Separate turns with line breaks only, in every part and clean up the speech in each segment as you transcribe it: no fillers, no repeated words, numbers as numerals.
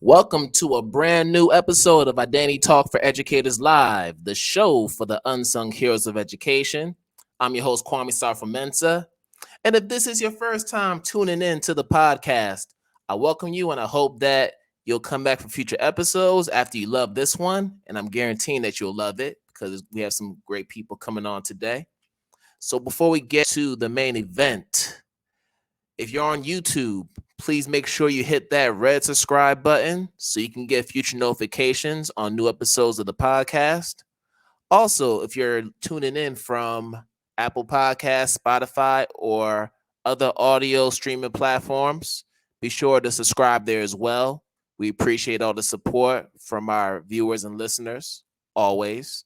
Welcome to a brand new episode of Identity Talk for Educators Live, the show for the unsung heroes of education. I'm your host, Sarfo-Mensah. And if this is your first time tuning in to the podcast, I welcome you and I hope that you'll come back for future episodes after you love this one. And I'm guaranteeing that you'll love it because we have some great people coming on today. So before we get to the main event, if you're on YouTube, please make sure you hit that red subscribe button so you can get future notifications on new episodes of the podcast. Also, if you're tuning in from Apple Podcasts, Spotify, or other audio streaming platforms, be sure to subscribe there as well. We appreciate all the support from our viewers and listeners, always.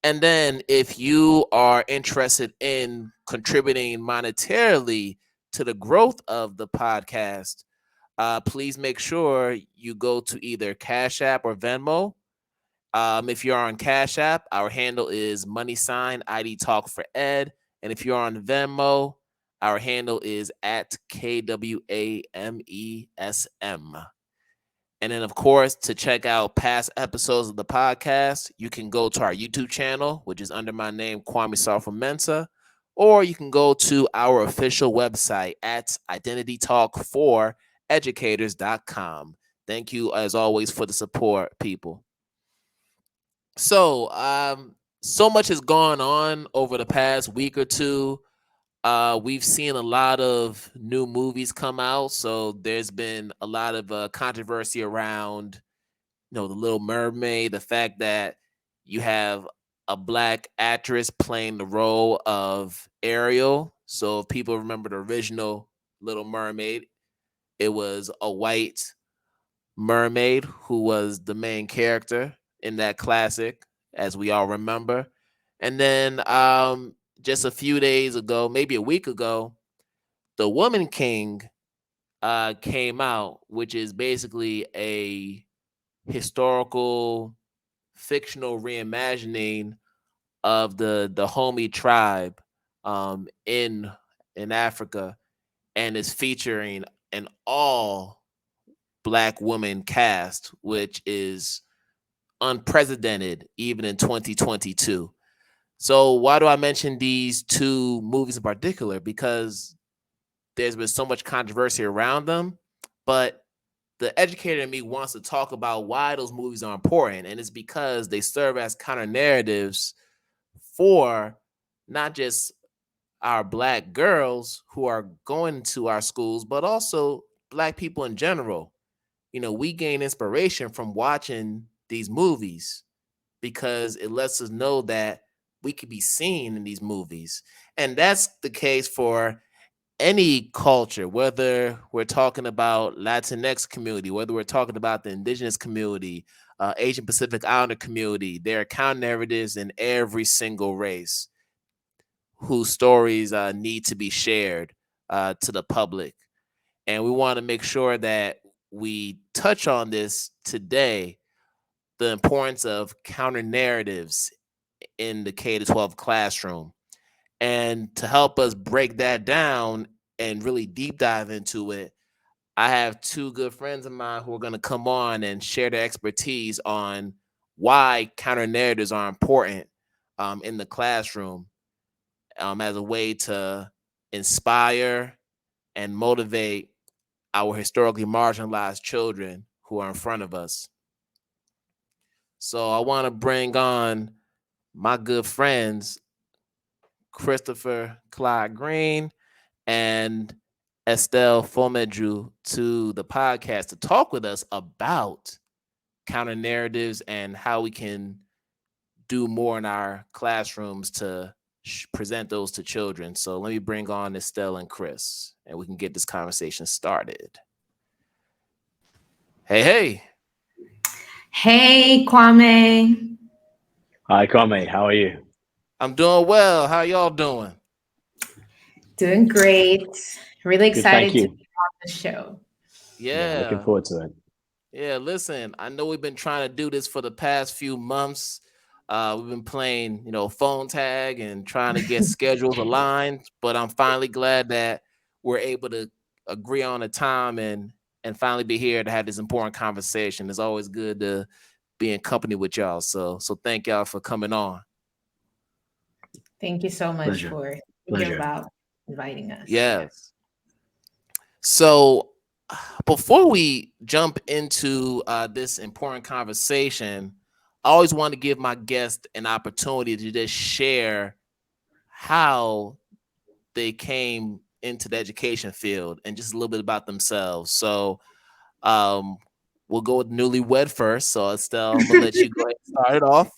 And then if you are interested in contributing monetarily to the growth of the podcast, please make sure you go to either Cash App or Venmo. If you're on Cash App, our handle is #IDTALK4ED. And if you're on Venmo, our handle is at KWAMESM. And then, of course, to check out past episodes of the podcast, you can go to our YouTube channel, which is under my name, Sarfo-Mensah, or you can go to our official website at identitytalk4educators.com. Thank you, as always, for the support, people. So much has gone on over the past week or two. We've seen a lot of new movies come out, so there's been a lot of controversy around, The Little Mermaid, the fact that you have a Black actress playing the role of Ariel. So if people remember the original Little Mermaid, it was a white mermaid who was the main character in that classic, as we all remember. And then just a few days ago, maybe a week ago, The Woman King came out, which is basically a historical, fictional reimagining of the Dahomey tribe in Africa, and is featuring an all Black woman cast, which is unprecedented even in 2022. So why do I mention these two movies in particular? Because there's been so much controversy around them, but the educator in me wants to talk about why those movies are important. And it's because they serve as counter narratives for not just our Black girls who are going to our schools, but also Black people in general. We gain inspiration from watching these movies because it lets us know that we could be seen in these movies. And that's the case for any culture, whether we're talking about Latinx community, whether we're talking about the indigenous community, Asian Pacific Islander community. There are counter narratives in every single race whose stories need to be shared to the public. And we want to make sure that we touch on this today, the importance of counter narratives in the K-12 classroom. And to help us break that down and really deep dive into it, I have two good friends of mine who are going to come on and share their expertise on why counter narratives are important in the classroom as a way to inspire and motivate our historically marginalized children who are in front of us. So I want to bring on my good friends, Christopher Clyde and Estelle Bougna to the podcast to talk with us about counter narratives and how we can do more in our classrooms to present those to children. So let me bring on Estelle and Chris, and we can get this conversation started. Hey.
Hey, Kwame.
Hi, Kwame. How are you?
I'm doing well. How y'all doing?
Doing great. Really excited
Good,
to be on the show.
Yeah.
Looking forward to it.
Yeah, listen, I know we've been trying to do this for the past few months. We've been playing, phone tag and trying to get schedules aligned, but I'm finally glad that we're able to agree on a time and and finally be here to have this important conversation. It's always good to be in company with y'all. So thank y'all for coming on.
Thank you so much
Pleasure.
for thinking
Pleasure.
about inviting us.
Yes. So before we jump into this important conversation, I always want to give my guest an opportunity to just share how they came into the education field and just a little bit about themselves. So we'll go with newlywed first. So Estelle, I'm gonna let you go ahead and start it off.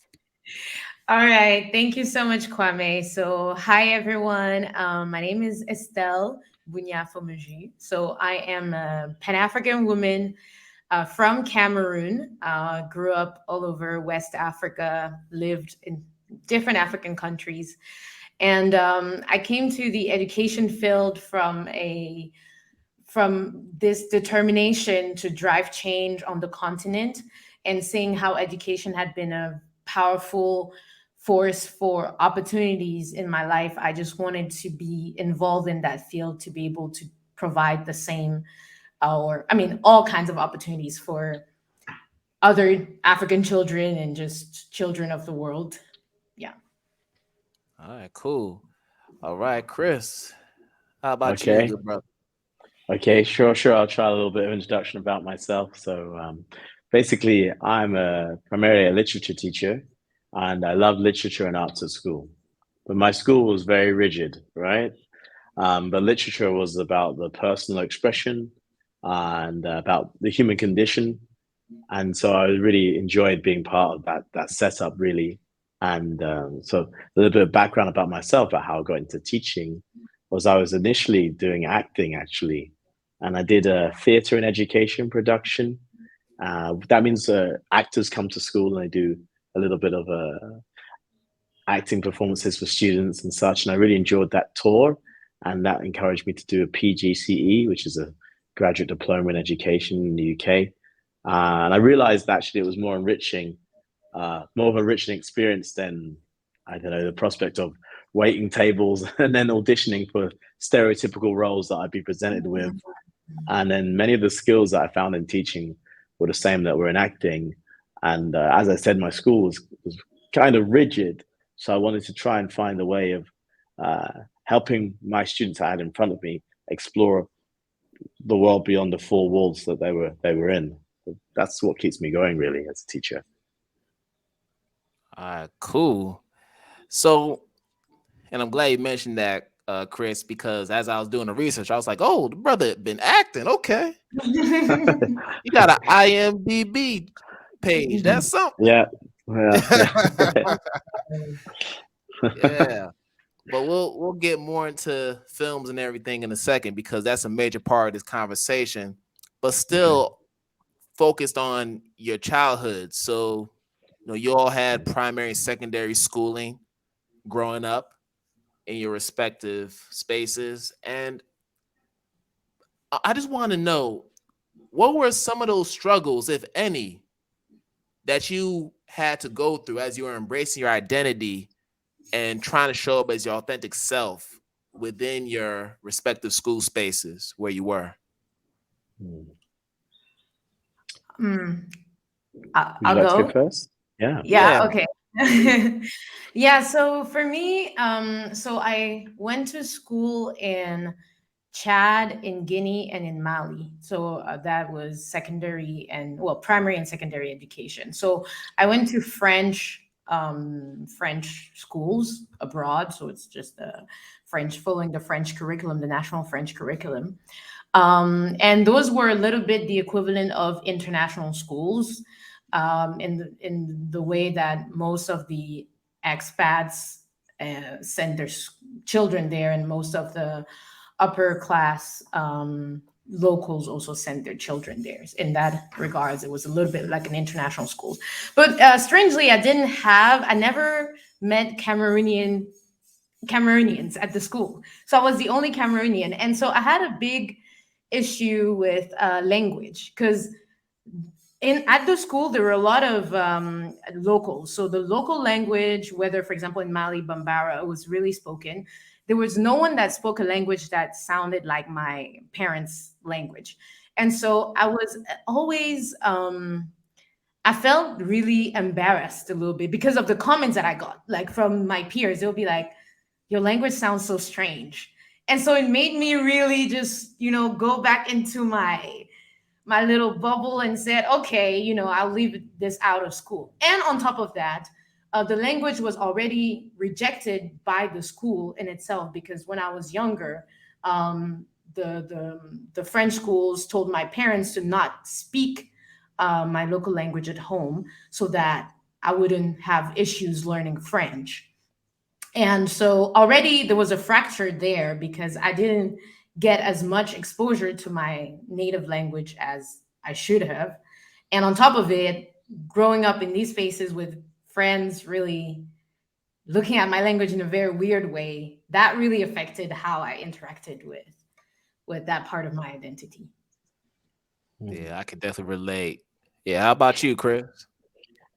All right. Thank you so much, Kwame. So, hi, everyone. My name is Estelle Bougna Fomeju. So, I am a Pan African woman from Cameroon. Grew up all over West Africa, lived in different African countries. And I came to the education field from this determination to drive change on the continent and seeing how education had been a powerful force for opportunities in my life. I just wanted to be involved in that field to be able to provide the same, all kinds of opportunities for other African children and just children of the world. Yeah.
All right, cool. All right, Chris. How about you,
Okay.
good brother?
Okay, sure. I'll try a little bit of introduction about myself. So, basically, I'm primarily a literature teacher, and I love literature and arts at school. But my school was very rigid, right? But literature was about the personal expression and about the human condition, and so I really enjoyed being part of that setup, really. And so, a little bit of background about myself, about how I got into teaching, was I was initially doing acting, actually, and I did a theatre and education production. That means actors come to school and they do a little bit of acting performances for students and such. And I really enjoyed that tour, and that encouraged me to do a PGCE, which is a graduate diploma in education in the UK. And I realized actually it was more enriching, more of a enriching experience than, I don't know, the prospect of waiting tables and then auditioning for stereotypical roles that I'd be presented with. And then many of the skills that I found in teaching were the same that were in acting. And as I said, my school was kind of rigid. So I wanted to try and find a way of helping my students I had in front of me explore the world beyond the four walls that they were in. So that's what keeps me going, really, as a teacher.
All right, cool. So, and I'm glad you mentioned that, Chris, because as I was doing the research, I was like, oh, the brother been acting. Okay. You got an IMDb page. That's something.
Yeah. Yeah.
Yeah. But we'll get more into films and everything in a second because that's a major part of this conversation. But still focused on your childhood. So, you all had primary and secondary schooling growing up in your respective spaces. And I just want to know, what were some of those struggles, if any, that you had to go through as you were embracing your identity and trying to show up as your authentic self within your respective school spaces where you were?
I'll
Would you like to
go.
go first? Yeah.
Yeah, okay. Yeah, so for me, so I went to school in Chad, in Guinea, and in Mali. So that was secondary and, well, primary and secondary education. So I went to French schools abroad. So it's just following the French curriculum, the national French curriculum. And those were a little bit the equivalent of international schools, in the way that most of the expats send their children there, and most of the upper class locals also send their children there. In that regards, it was a little bit like an international school. But strangely, I never met Cameroonians at the school. So I was the only Cameroonian. And so I had a big issue with language, because at the school there were a lot of locals. So the local language, whether, for example, in Mali, Bambara, was really spoken. There was no one that spoke a language that sounded like my parents' language. And so I was always, I felt really embarrassed a little bit because of the comments that I got, like from my peers. They'll be like, your language sounds so strange. And so it made me really just, go back into my little bubble and said, okay, I'll leave this out of school. And on top of that, the language was already rejected by the school in itself, because when I was younger, the French schools told my parents to not speak my local language at home so that I wouldn't have issues learning French. And so already there was a fracture there because I didn't get as much exposure to my native language as I should have. And on top of it, growing up in these spaces with friends really looking at my language in a very weird way, that really affected how I interacted with that part of my identity.
Yeah, I can definitely relate. Yeah, how about you, Chris?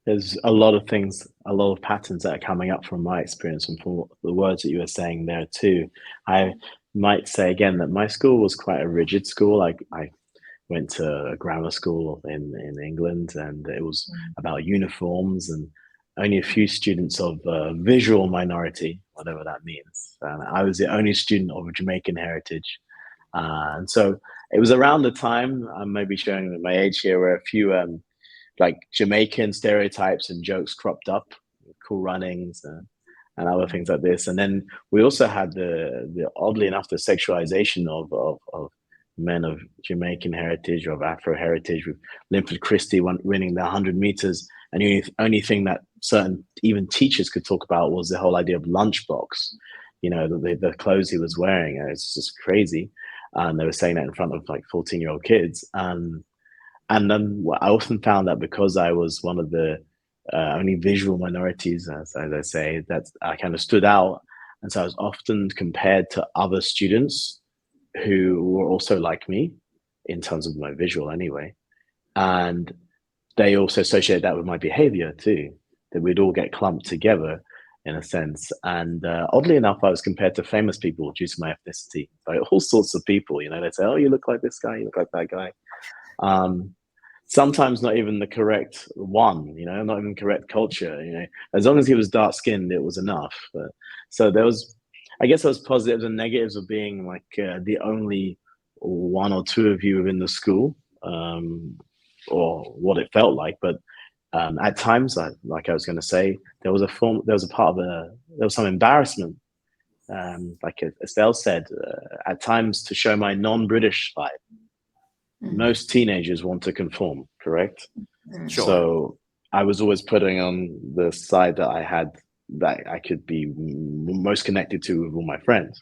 There's a lot of things, a lot of patterns that are coming up from my experience and from the words that you were saying there too. I might say again that my school was quite a rigid school. I went to a grammar school in England, and it was about uniforms and only a few students of visual minority, whatever that means. And I was the only student of Jamaican heritage. And so it was around the time, I may be showing my age here, where a few like Jamaican stereotypes and jokes cropped up, cool runnings and other things like this. And then we also had the oddly enough, the sexualization of men of Jamaican heritage or of Afro heritage, with Linford Christie winning the 100 meters. And the only thing that certain even teachers could talk about was the whole idea of lunchbox, the clothes he was wearing. And it's just crazy. And they were saying that in front of like 14-year-old kids. And then I often found that because I was one of the only visual minorities, as I say, that I kind of stood out. And so I was often compared to other students who were also like me in terms of my visual anyway. And they also associate that with my behavior too, that we'd all get clumped together in a sense. And oddly enough, I was compared to famous people due to my ethnicity, by all sorts of people. They'd say, oh, you look like this guy, you look like that guy. Sometimes not even the correct one, not even correct culture, as long as he was dark skinned, it was enough. So I guess there was positives and negatives of being like the only one or two of you within the school, or what it felt like. But at times, like I was going to say, there was some embarrassment. Like Estelle said, at times to show my non-British side. Most teenagers want to conform, correct?
Sure.
So I was always putting on the side that I had, that I could be most connected to with all my friends.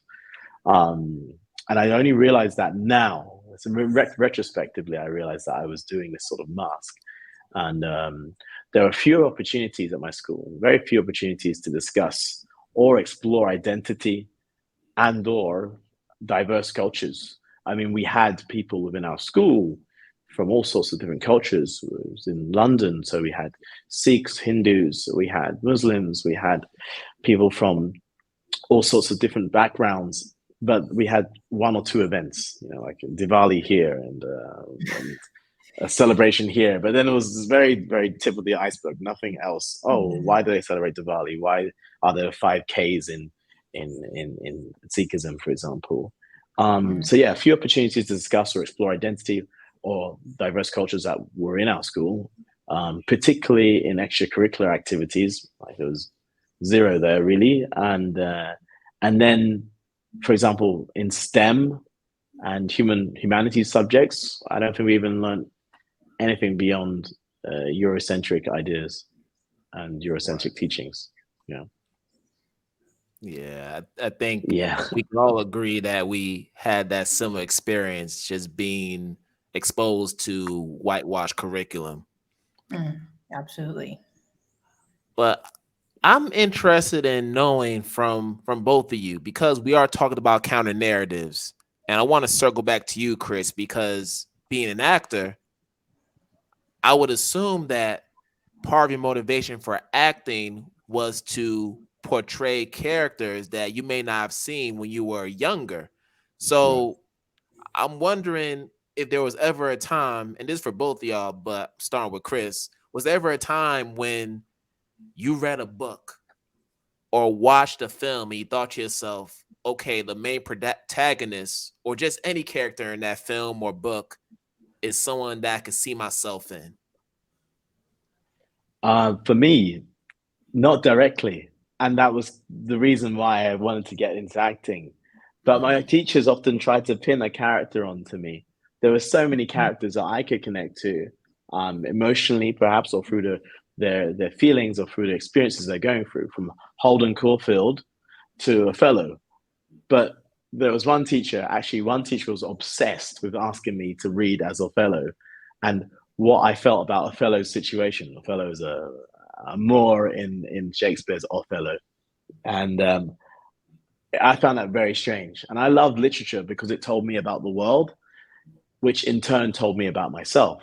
And I only realized that now. So retrospectively, I realized that I was doing this sort of mask. And there are few opportunities at my school, very few opportunities to discuss or explore identity and or diverse cultures. I mean, we had people within our school from all sorts of different cultures. It was in London, so we had Sikhs, Hindus, we had Muslims, we had people from all sorts of different backgrounds. But we had one or two events, like Diwali here and a celebration here. But then it was very, very tip of the iceberg, nothing else. Oh, why do they celebrate Diwali? Why are there 5Ks in Sikhism, for example? So yeah, a few opportunities to discuss or explore identity or diverse cultures that were in our school, particularly in extracurricular activities. Like there was zero there really, and then, for example, in STEM and humanities subjects, I don't think we even learned anything beyond Eurocentric ideas and Eurocentric teachings.
Yeah, I think
Yeah.
we can all agree that we had that similar experience, just being exposed to whitewashed curriculum.
Absolutely.
But I'm interested in knowing from both of you, because we are talking about counter narratives, and I want to circle back to you, Chris, because being an actor, I would assume that part of your motivation for acting was to portray characters that you may not have seen when you were younger. So I'm wondering, if there was ever a time, and this is for both of y'all, but starting with Chris, was there ever a time when you read a book or watched a film and you thought to yourself, okay, the main protagonist or just any character in that film or book is someone that I could see myself in?
For me, not directly. And that was the reason why I wanted to get into acting. But my teachers often tried to pin a character onto me. There were so many characters that I could connect to, emotionally, perhaps, or through their feelings or through the experiences they're going through, from Holden Caulfield to Othello. But there was one teacher was obsessed with asking me to read as Othello and what I felt about Othello's situation. Othello is a Moor in Shakespeare's Othello. And I found that very strange. And I loved literature because it told me about the world, which in turn told me about myself.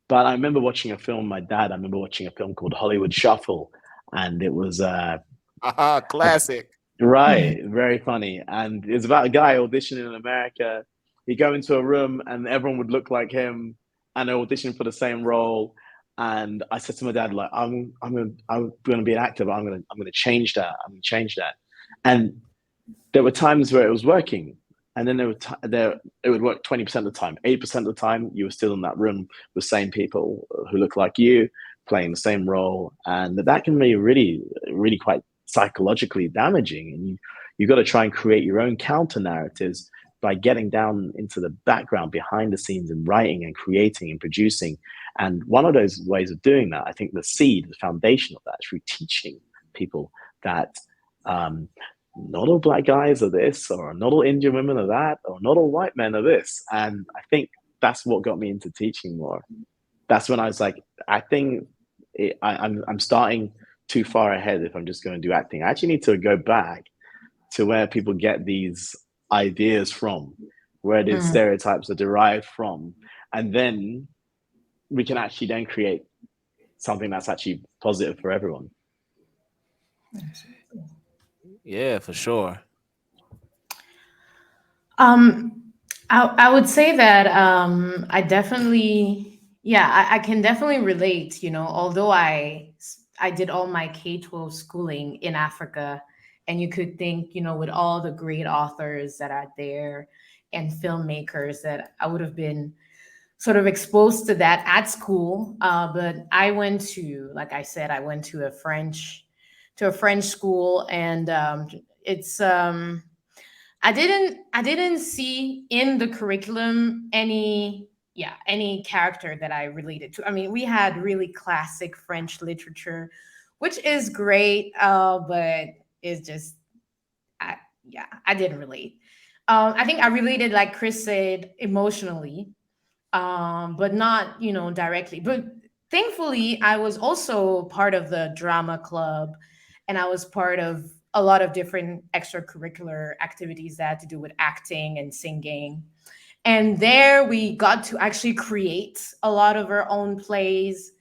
But I remember watching a film, I remember watching a film called Hollywood Shuffle. And it was
Classic.
right, very funny. And it's about a guy auditioning in America. He'd go into a room and everyone would look like him and they're auditioning for the same role. And I said to my dad, like, I'm gonna be an actor, but I'm gonna change that. I'm gonna change that. And there were times where it was working, and then it would work 20% of the time. 80% of the time, you were still in that room with the same people who look like you, playing the same role, and that can be really, really quite psychologically damaging. And you got to try and create your own counter narratives by getting down into the background, behind the scenes, and writing and creating and producing. And one of those ways of doing that, I think the foundation of that is through teaching people that not all black guys are this, or not all Indian women are that, or not all white men are this. And I think that's what got me into teaching more. That's when I was like, I'm starting too far ahead if I'm just going to do acting. I actually need to go back to where people get these ideas from, where these stereotypes are derived from, and then we can actually then create something that's actually positive for everyone.
Yeah, for sure.
I would say that I definitely, yeah, I can definitely relate. Although I did all my K-12 schooling in Africa, and you could think, with all the great authors that are there and filmmakers, that I would have been sort of exposed to that at school. But I went to, like I said, I went to a French school, and it's I didn't see in the curriculum any character that I related to. I mean, we had really classic French literature, which is great, but it's just I didn't relate. I think I related, like Chris said, emotionally, but not directly. But thankfully, I was also part of the drama club, and I was part of a lot of different extracurricular activities that had to do with acting and singing. And there we got to actually create a lot of our own plays.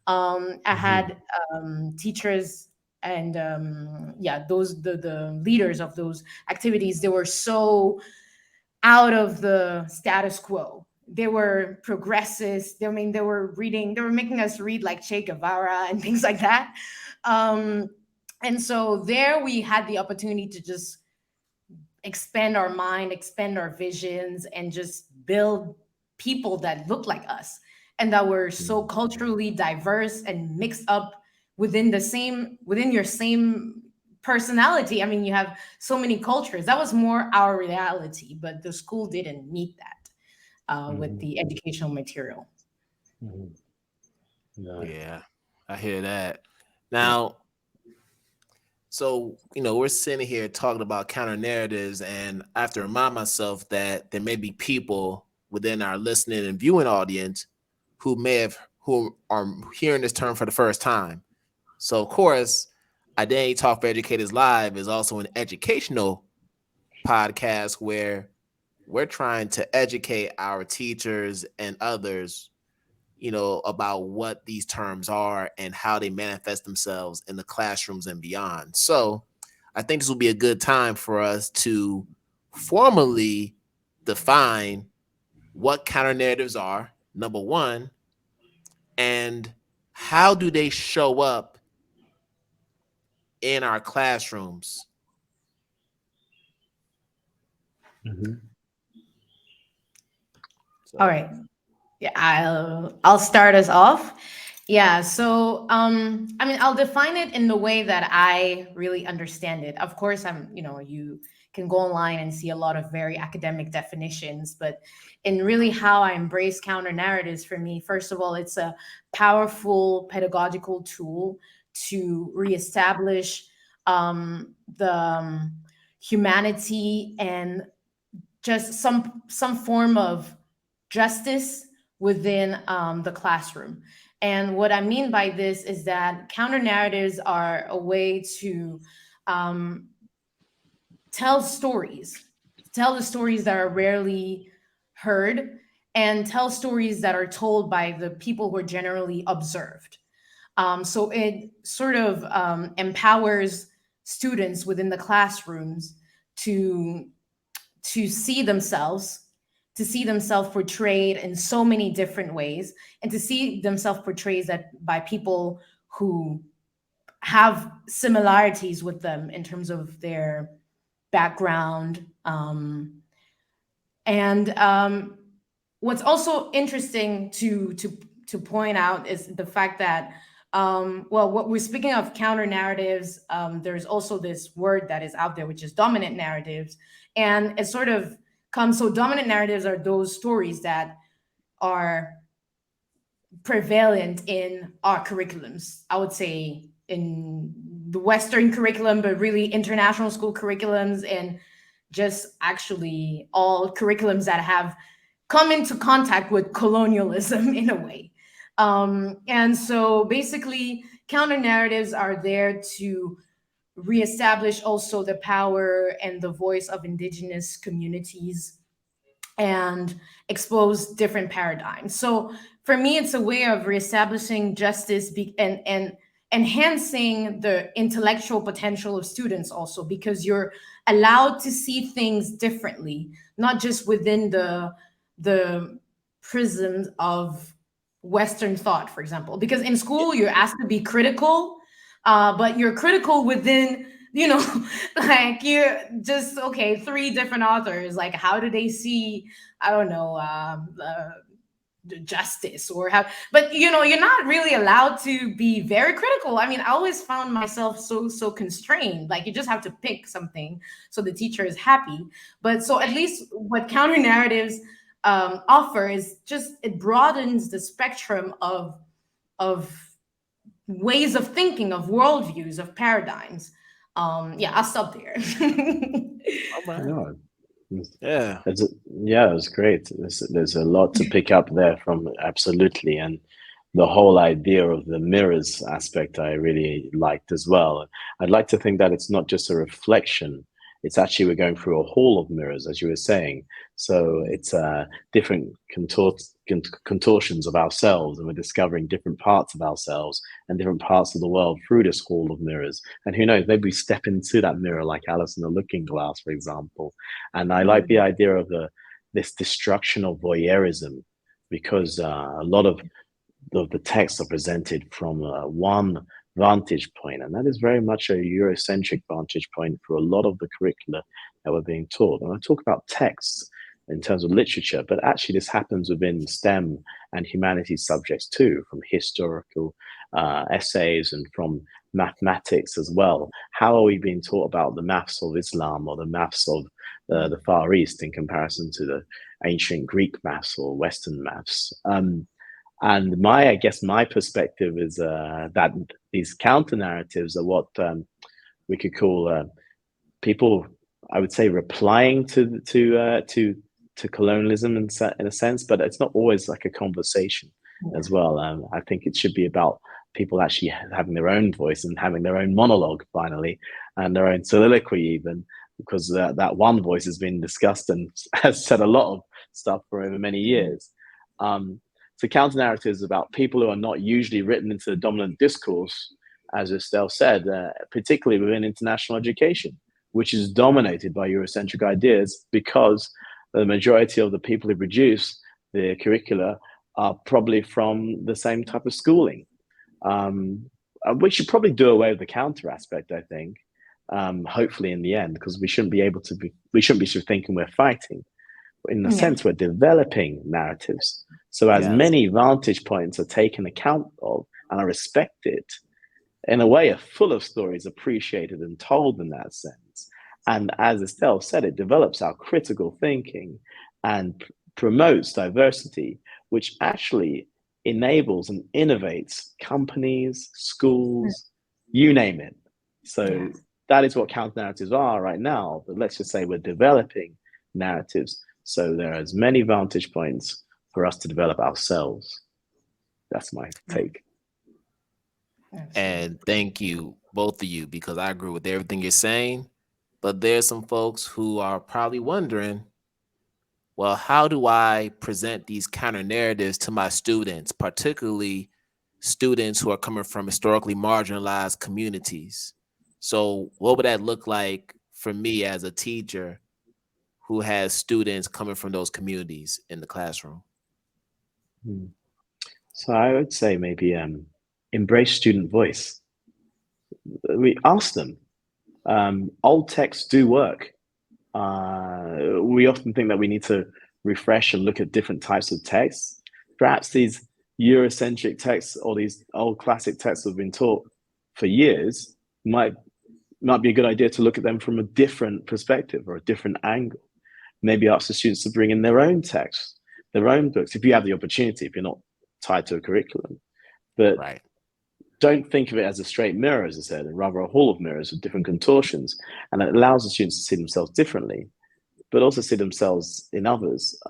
I had teachers and yeah, the leaders of those activities. They were so out of the status quo. They were progressists. They were reading, they were making us read like Che Guevara and things like that. And so there we had the opportunity to just expand our mind, expand our visions, and just build people that look like us and that were so culturally diverse and mixed up within your same personality. I mean, you have so many cultures. That was more our reality, but the school didn't meet that with the educational material.
Yeah, I hear that. Now, so, we're sitting here talking about counter narratives, and I have to remind myself that there may be people within our listening and viewing audience who are hearing this term for the first time. So, of course, Identity Talk for Educators Live is also an educational podcast where we're trying to educate our teachers and others, about what these terms are and how they manifest themselves in the classrooms and beyond. So I think this will be a good time for us to formally define what counter narratives are, number one, and how do they show up in our classrooms?
Mm-hmm.
All right. Yeah, I'll start us off. Yeah, so I mean, I'll define it in the way that I really understand it. Of course, you can go online and see a lot of very academic definitions, but in really how I embrace counter narratives, for me, first of all, it's a powerful pedagogical tool to reestablish the humanity and just some form of justice within the classroom. And what I mean by this is that counter narratives are a way to um, tell stories, tell the stories that are rarely heard, and tell stories that are told by the people who are generally observed. So it sort of empowers students within the classrooms to to see themselves to see themselves portrayed in so many different ways, and to see themselves portrayed that by people who have similarities with them in terms of their background. And what's also interesting to point out is the fact that well, what we're speaking of counter narratives, there's also this word that is out there, which is dominant narratives, and it sort of comes. So dominant narratives are those stories that are prevalent in our curriculums. I would say in the Western curriculum, but really international school curriculums, and just actually all curriculums that have come into contact with colonialism in a way. And so basically, counter narratives are there to reestablish also the power and the voice of indigenous communities and expose different paradigms. So for me, it's a way of reestablishing justice and enhancing the intellectual potential of students also, because you're allowed to see things differently, not just within the prisms of Western thought, for example. Because in school, you're asked to be critical, but you're critical within, like you're just, okay, three different authors. Like, how do they see, I don't know, justice or how, but you're not really allowed to be very critical. I mean, I always found myself so constrained. Like, you just have to pick something so the teacher is happy. But so at least what counter narratives offer is just, it broadens the spectrum of ways of thinking, of worldviews, of paradigms. Yeah, I'll stop there.
No,
Yeah.
yeah, it was great. There's a lot to pick up there from, absolutely, and the whole idea of the mirrors aspect I really liked as well. I'd like to think that it's not just a reflection; it's actually we're going through a hall of mirrors, as you were saying. So it's different contortions of ourselves, and we're discovering different parts of ourselves and different parts of the world through this hall of mirrors. And who knows, maybe we step into that mirror like Alice in the Looking Glass, for example. And I like the idea of this destruction of voyeurism, because a lot of the texts are presented from one vantage point, and that is very much a Eurocentric vantage point for a lot of the curricula that we're being taught. And I talk about texts in terms of literature, but actually this happens within STEM and humanities subjects too, from historical essays and from mathematics as well. How are we being taught about the maths of Islam or the maths of the Far East in comparison to the ancient Greek maths or Western maths? And I guess my perspective is that these counter narratives are what we could call people, I would say, replying to colonialism in a sense, but it's not always like a conversation as well. I think it should be about people actually having their own voice and having their own monologue finally, and their own soliloquy even, because that one voice has been discussed and has said a lot of stuff for over many years. So counter narratives about people who are not usually written into the dominant discourse, as Estelle said, particularly within international education, which is dominated by Eurocentric ideas, because the majority of the people who produce the curricula are probably from the same type of schooling. We should probably do away with the counter aspect, I think, hopefully in the end, because we shouldn't be thinking we're fighting. In a sense, we're developing narratives. So as many vantage points are taken account of and are respected, in a way, are full of stories appreciated and told in that sense. And as Estelle said, it develops our critical thinking and promotes diversity, which actually enables and innovates companies, schools, you name it. So that is what counter narratives are right now. But let's just say we're developing narratives. So there are as many vantage points for us to develop ourselves. That's my take.
And thank you, both of you, because I agree with everything you're saying. But there's some folks who are probably wondering, well, how do I present these counter narratives to my students, particularly students who are coming from historically marginalized communities? So what would that look like for me as a teacher who has students coming from those communities in the classroom?
So I would say maybe embrace student voice. We ask them. Old texts do work. We often think that we need to refresh and look at different types of texts. Perhaps these Eurocentric texts or these old classic texts that have been taught for years might be a good idea to look at them from a different perspective or a different angle. Maybe ask the students to bring in their own texts, their own books, if you have the opportunity, if you're not tied to a curriculum. But don't think of it as a straight mirror, as I said, and rather a hall of mirrors with different contortions. And it allows the students to see themselves differently, but also see themselves in others.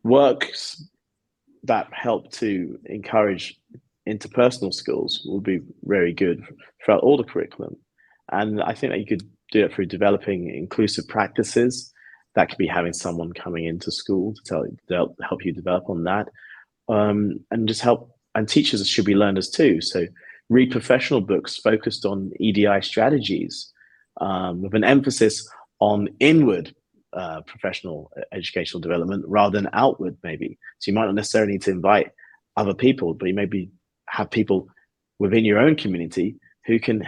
Works that help to encourage interpersonal skills will be very good throughout all the curriculum. And I think that you could do it through developing inclusive practices. That could be having someone coming into school to help you develop on that. And just help, and teachers should be learners too. So read professional books focused on EDI strategies, with an emphasis on inward professional educational development rather than outward, maybe. So you might not necessarily need to invite other people, but you maybe have people within your own community who can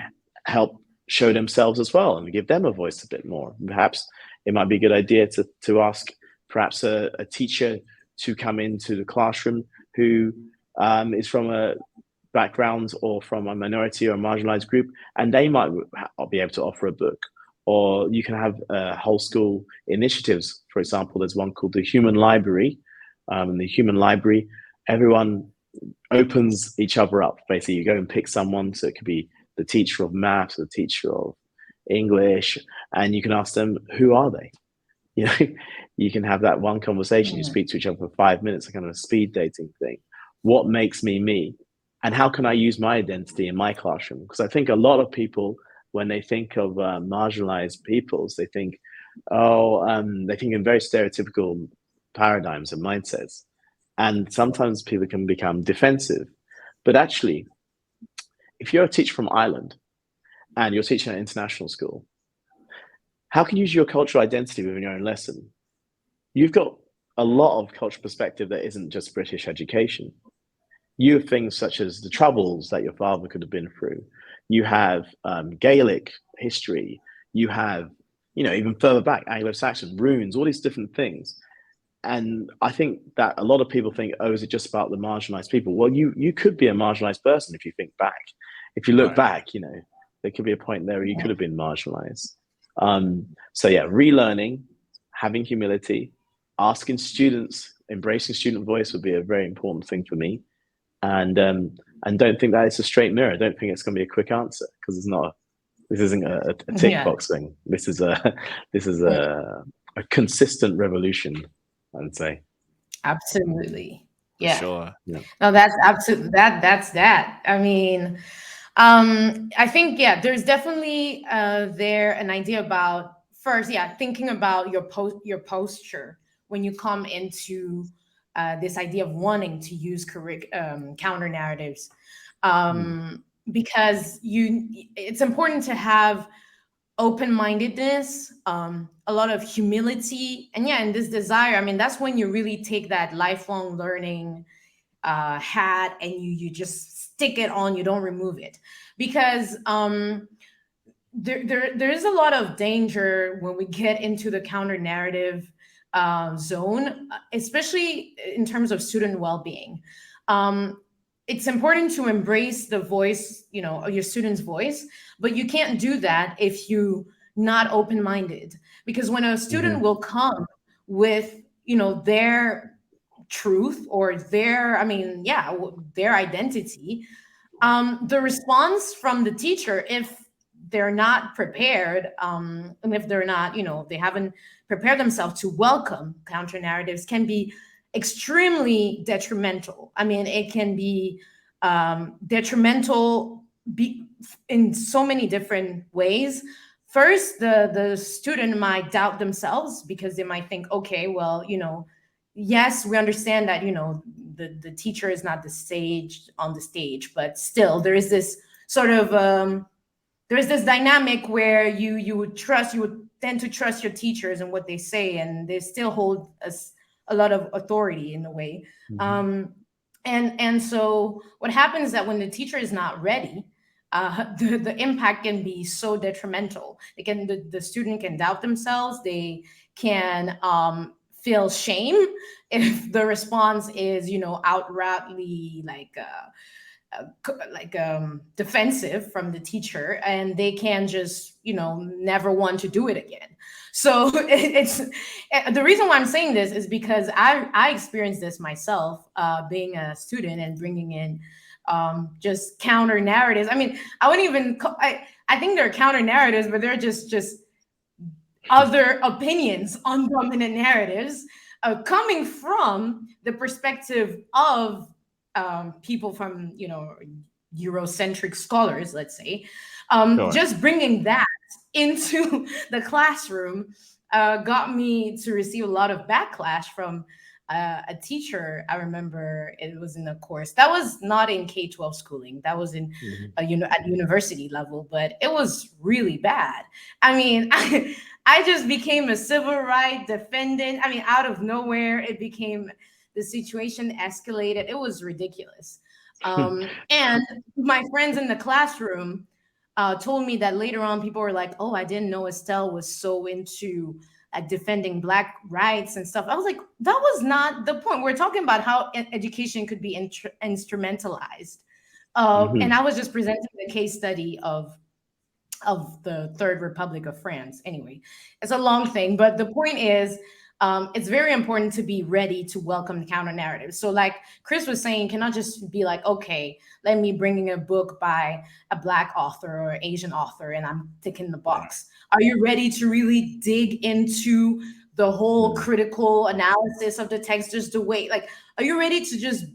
help show themselves as well and give them a voice a bit more. Perhaps it might be a good idea to ask perhaps a teacher to come into the classroom who is from a background or from a minority or a marginalized group, and they might be able to offer a book. Or you can have whole school initiatives. For example, there's one called the Human Library. In the Human Library, everyone opens each other up. Basically, you go and pick someone, so it could be the teacher of maths, the teacher of English, and you can ask them, who are they? You know, you can have that one conversation. You speak to each other for 5 minutes, a kind of a speed dating thing. What makes me me? And how can I use my identity in my classroom? Because I think a lot of people, when they think of marginalized peoples, they think, they think in very stereotypical paradigms and mindsets. And sometimes people can become defensive. But actually, if you're a teacher from Ireland and you're teaching at an international school, how can you use your cultural identity within your own lesson? You've got a lot of cultural perspective that isn't just British education. You have things such as the troubles that your father could have been through. You have Gaelic history. You have, even further back, Anglo-Saxon, runes, all these different things. And I think that a lot of people think, is it just about the marginalized people? Well, you could be a marginalized person if you think back. If you look back, there could be a point there where you could have been marginalized. So yeah, relearning, having humility, asking students, embracing student voice would be a very important thing for me. And don't think that it's a straight mirror. Don't think it's going to be a quick answer, because it's not. This isn't a tick box thing. This is a consistent revolution, I would say.
Absolutely. Yeah.
Sure.
Yeah.
No, that's absolutely that's that. I mean, I think there's definitely there an idea about first, thinking about your posture when you come into this idea of wanting to use counter narratives, because it's important to have open-mindedness, a lot of humility, and this desire. I mean, that's when you really take that lifelong learning hat and you just stick it on. You don't remove it, because there is a lot of danger when we get into the counter narrative zone, especially in terms of student well-being. It's important to embrace the voice, your student's voice, but you can't do that if you not open-minded, because when a student will come with their truth or their identity, the response from the teacher, if they're not prepared, and if they're not, they haven't prepared themselves to welcome counter narratives, can be extremely detrimental. I mean, it can be detrimental in so many different ways. First, the student might doubt themselves, because they might think, okay, well, yes, we understand that, the teacher is not on the stage, but still there is this sort of there is this dynamic where you would tend to trust your teachers and what they say, and they still hold a lot of authority in a way. And so what happens is that when the teacher is not ready, the impact can be so detrimental. The student can doubt themselves. They can feel shame if the response is outrightly defensive from the teacher, and they can just never want to do it again. So it's the reason why I'm saying this is because I experienced this myself, being a student and bringing in just counter narratives. I mean, I wouldn't even I think they're counter narratives, but they're just other opinions on dominant narratives, coming from the perspective of people from Eurocentric scholars, let's say.
Sure.
Just bringing that into the classroom got me to receive a lot of backlash from a teacher. I remember it was in a course that was not in K-12 schooling, that was in at university level, but it was really bad. I mean, I just became a civil rights defendant. I mean, out of nowhere, the situation escalated. It was ridiculous. And my friends in the classroom told me that later on, people were like, "Oh, I didn't know Estelle was so into defending Black rights and stuff." I was like, that was not the point. We're talking about how education could be instrumentalized. And I was just presenting the case study of the Third Republic of France. Anyway, it's a long thing, but the point is, it's very important to be ready to welcome the counter narrative. So like Chris was saying, cannot just be like, okay, let me bring in a book by a Black author or Asian author and I'm ticking the box. Are you ready to really dig into the whole critical analysis of the text, just the way, like, are you ready to just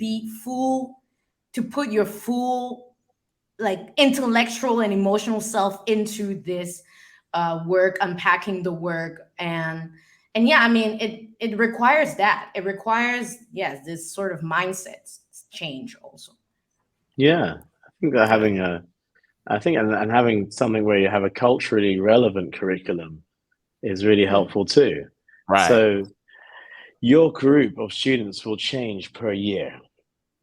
put your full like intellectual and emotional self into this work, unpacking the work? And yeah, I mean, it requires that. It requires, yes, this sort of mindset change also.
Yeah, I think that and having something where you have a culturally relevant curriculum is really helpful too.
Right.
So your group of students will change per year,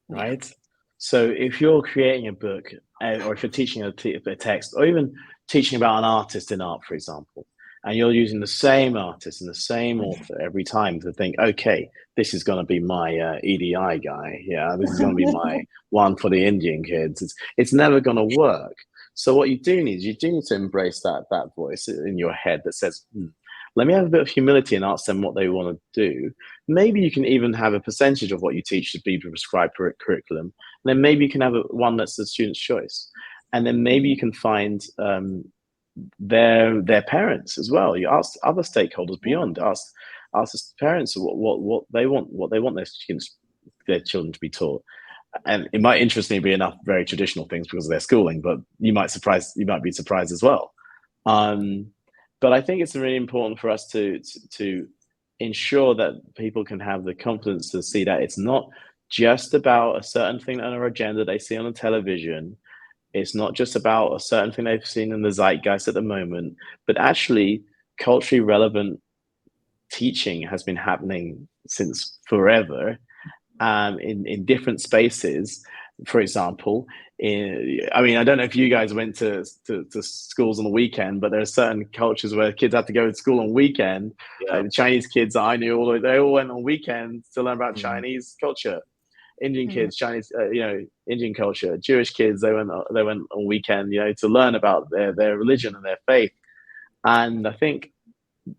right? So if you're creating a book, or if you're teaching a text, or even teaching about an artist in art, for example, and you're using the same artist and the same author every time to think, okay, this is going to be my EDI guy. Yeah, this is going to be my one for the Indian kids. It's never going to work. So what you do need to embrace that voice in your head that says, let me have a bit of humility and ask them what they want to do. Maybe you can even have a percentage of what you teach to be prescribed curriculum. And then maybe you can have one that's the student's choice. And then maybe you can find their parents as well. You ask other stakeholders beyond. Ask the parents what they want their children to be taught. And it might interestingly be enough very traditional things because of their schooling, but you might be surprised as well. But I think it's really important for us to ensure that people can have the confidence to see that it's not just about a certain thing on our agenda they see on the television. It's not just about a certain thing they've seen in the zeitgeist at the moment, but actually culturally relevant teaching has been happening since forever, in different spaces. For example, I mean, I don't know if you guys went to schools on the weekend, but there are certain cultures where kids had to go to school on weekend.
Yeah.
Like the Chinese kids that I knew, they all went on weekends to learn about
Mhm.
Chinese culture. Indian
Mm.
kids, Chinese, Indian culture. Jewish kids, they went on weekend, to learn about their religion and their faith. And I think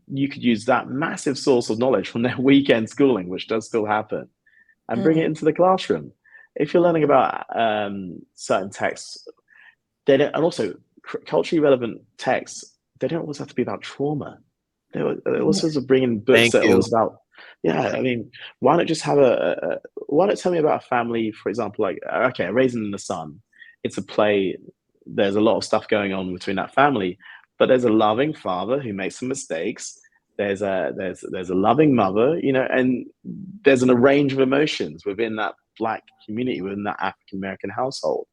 you could use that massive source of knowledge from their weekend schooling, which does still happen, and bring it
Mm.
into the classroom. If you're learning about certain texts, they don't, and also culturally relevant texts, they don't always have to be about trauma. They also bring in books
Thank
that are
you.
always about, yeah. I mean, why not just have why not tell me about a family, for example, like, okay, Raisin in the Sun. It's a play. There's a lot of stuff going on between that family, but there's a loving father who makes some mistakes. There's a loving mother, and there's a range of emotions within that Black community, within that African American household.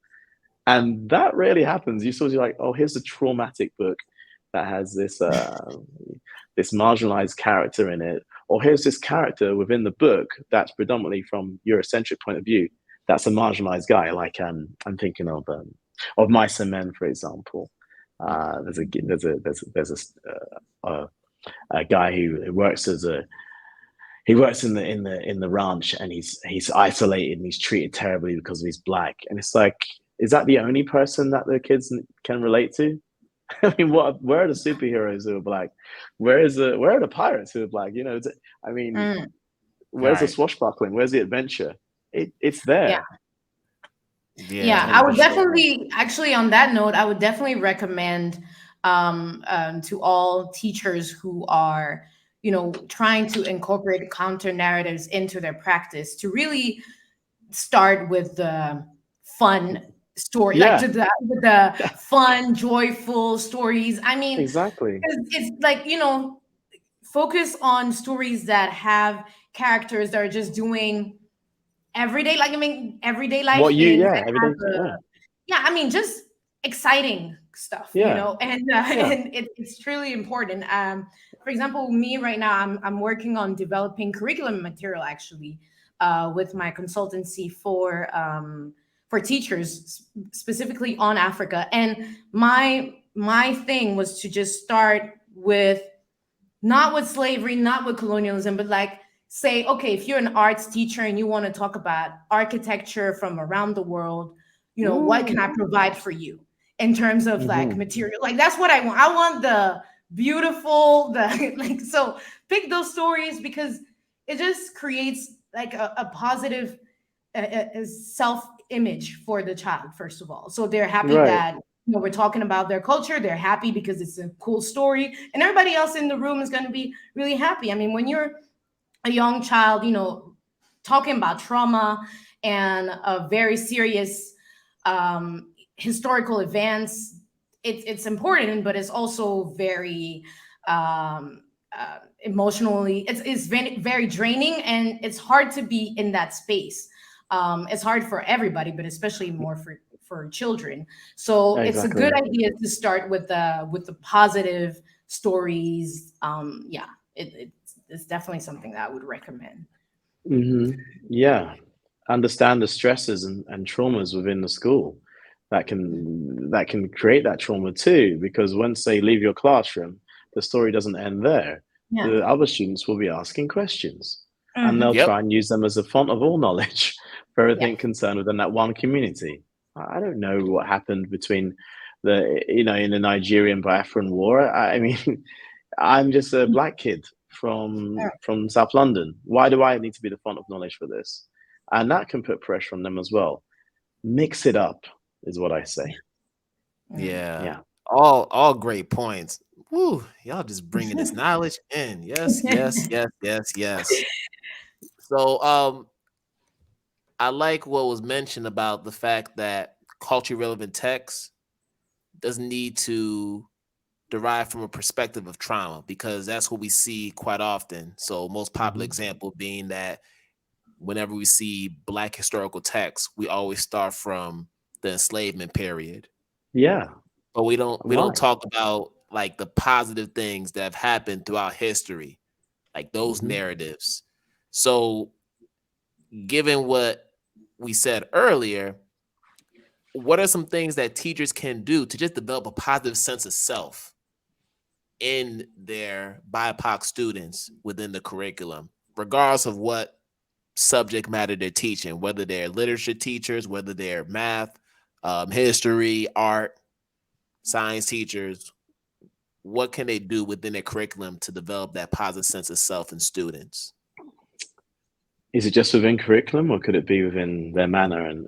And that rarely happens. You sort of like, oh, here's a traumatic book that has this marginalized character in it, or here's this character within the book that's predominantly from Eurocentric point of view. That's a marginalized guy. Like I'm thinking of Mice and Men, for example. There's a guy who works in the ranch, and he's isolated and he's treated terribly because he's Black. And it's like, is that the only person that the kids can relate to? I mean, where are the superheroes who are Black? Where are the pirates who are Black? I mean,
Mm.
where's the
Right.
swashbuckling? Where's the adventure? It's
Yeah.
there.
Yeah,
Yeah,
I
for
would
sure.
definitely, actually, on that note, I would definitely recommend to all teachers who are, trying to incorporate counter narratives into their practice to really start with the fun story, like
Yeah,
with the fun, joyful stories. I mean,
exactly.
it's like, focus on stories that have characters that are just doing everyday, like, I mean, everyday life things that
Every
have
day, yeah,
yeah, I mean, just exciting stuff,
yeah,
and
yeah.
and it's truly important. For example, me right now, I'm working on developing curriculum material, actually, with my consultancy for teachers, specifically on Africa. And my thing was to just start with, not with slavery, not with colonialism, but like, say, okay, if you're an arts teacher and you want to talk about architecture from around the world, what can I
Mm.
provide for you in terms of like
Mm-hmm.
material? Like, that's what I want. I want the beautiful, the like, so pick those stories, because it just creates like a positive self image for the child, first of all. So they're happy
Right.
that, we're talking about their culture. They're happy because it's a cool story, and everybody else in the room is going to be really happy. I mean, when you're a young child, talking about trauma and a very serious historical events, it's important, but it's also very emotionally, it's very, very draining, and it's hard to be in that space. It's hard for everybody, but especially more for children. So it's a good
Exactly.
idea to start with the positive stories. Yeah, it's definitely something that I would recommend.
Mm-hmm. Yeah. Understand the stresses and traumas within the school that can create that trauma too. Because once they leave your classroom, the story doesn't end there.
Yeah.
The other students will be asking questions, and they'll
Hmm.
Yep.
try and use them as a font of all knowledge for
Yeah.
everything concerned within that one community. I don't know what happened between in the Nigerian Biafran War. I mean, I'm just a Black kid from South London. Why do I need to be the font of knowledge for this? And that can put pressure on them as well. Mix it up is what I say.
Yeah.
Yeah.
All great points. Woo, y'all just bringing this knowledge in. Yes, yes, yes, yes, yes. So, I like what was mentioned about the fact that culturally relevant text doesn't need to derive from a perspective of trauma, because that's what we see quite often. So, most popular
Mm-hmm.
example being that whenever we see Black historical texts, we always start from the enslavement period,
Yeah.
but we don't
Why?
talk about like the positive things that have happened throughout history, like those
Mhm.
narratives. So, given what we said earlier, what are some things that teachers can do to just develop a positive sense of self in their BIPOC students within the curriculum, regardless of what subject matter they're teaching, whether they're literature teachers, whether they're math, history, art, science teachers? What can they do within their curriculum to develop that positive sense of self in students?
Is it just within curriculum, or could it be within their manner and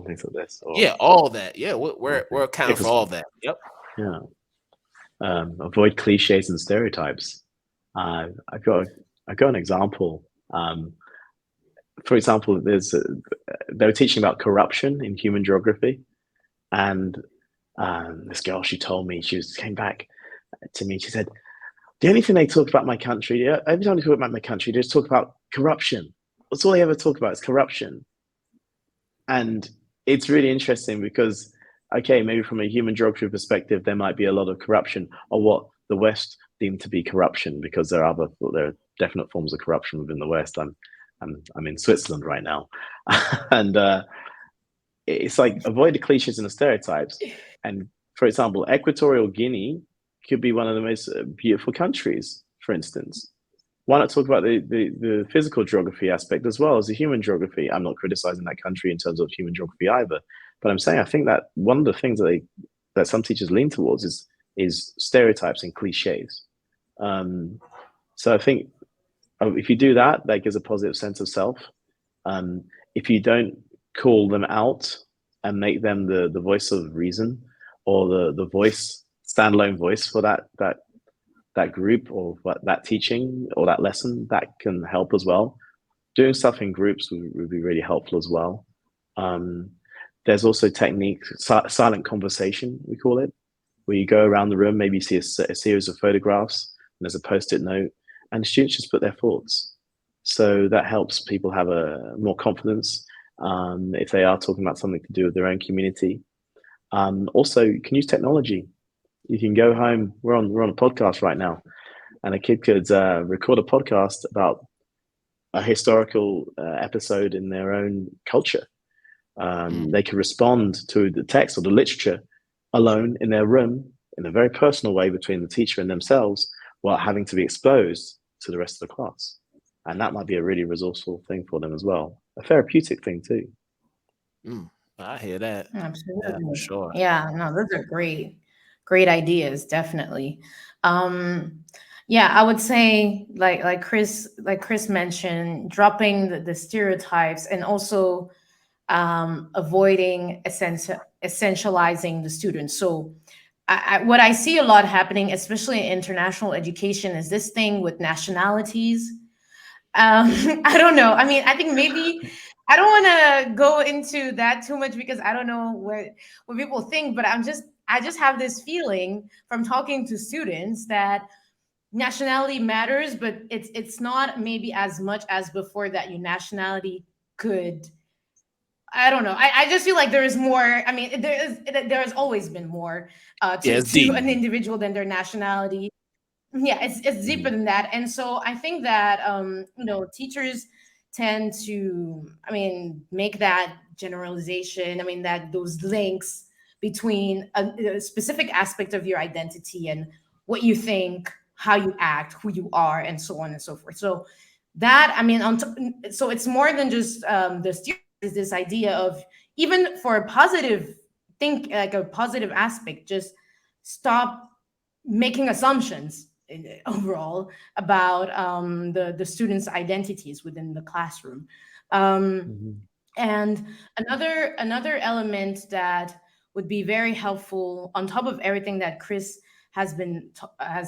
things like this? Or
Yeah, all of that. Yeah, we're
okay,
accounting
if
for
it's,
all of that. Yep.
yeah, avoid cliches and stereotypes. I've got an example. For example, they were teaching about corruption in human geography, and this girl, she told me, came back to me. She said, the only thing they talk about my country, yeah, every time they talk about my country, they just talk about corruption. That's all they ever talk about is corruption. And it's really interesting because, okay, maybe from a human geography perspective, there might be a lot of corruption, or what the West deem to be corruption, because there are definite forms of corruption within the West. I'm in Switzerland right now, and it's like avoid the cliches and the stereotypes. And for example, Equatorial Guinea could be one of the most beautiful countries, for instance. Why not talk about the physical geography aspect as well as the human geography? I'm not criticizing that country in terms of human geography either, but I'm saying I think that one of the things that some teachers lean towards is stereotypes and cliches. So I think if you do that, that gives a positive sense of self. If you don't call them out and make them the voice of reason, or the voice, standalone voice for that group, or that teaching or that lesson, that can help as well. Doing stuff in groups would be really helpful as well. There's also techniques, silent conversation, we call it, where you go around the room, maybe you see a series of photographs, and there's a post-it note, and students just put their thoughts. So that helps people have a more confidence if they are talking about something to do with their own community. Also, you can use technology. You can go home. We're on a podcast right now, and a kid could record a podcast about a historical episode in their own culture. They can respond to the text or the literature alone in their room in a very personal way between the teacher and themselves, while having to be exposed to the rest of the class. And that might be a really resourceful thing for them as well. A therapeutic thing too.
I hear that. Yeah, for
Absolutely.
sure.
Yeah, no, those are great ideas, definitely. Yeah, I would say like Chris mentioned, dropping the stereotypes, and also avoiding essentializing the students. So what I see a lot happening, especially in international education, is this thing with nationalities. I don't know. I mean, I think maybe I don't want to go into that too much because I don't know what people think, but I just have this feeling from talking to students that nationality matters, but it's not maybe as much as before that your nationality could. I don't know. I just feel like there is more. I mean, there has always been more
Yeah,
to
it's deep.
an individual than their nationality. Yeah, it's deeper than that. And so I think that teachers tend to, I mean, make that generalization, I mean, that those links between a specific aspect of your identity and what you think, how you act, who you are, and so on and so forth. So that, I mean, so it's more than just the stereotype, is this idea of, even for a positive think, like a positive aspect, just stop making assumptions overall about the students' identities within the classroom. Um,
Mm-hmm.
and another element that would be very helpful on top of everything that Chris has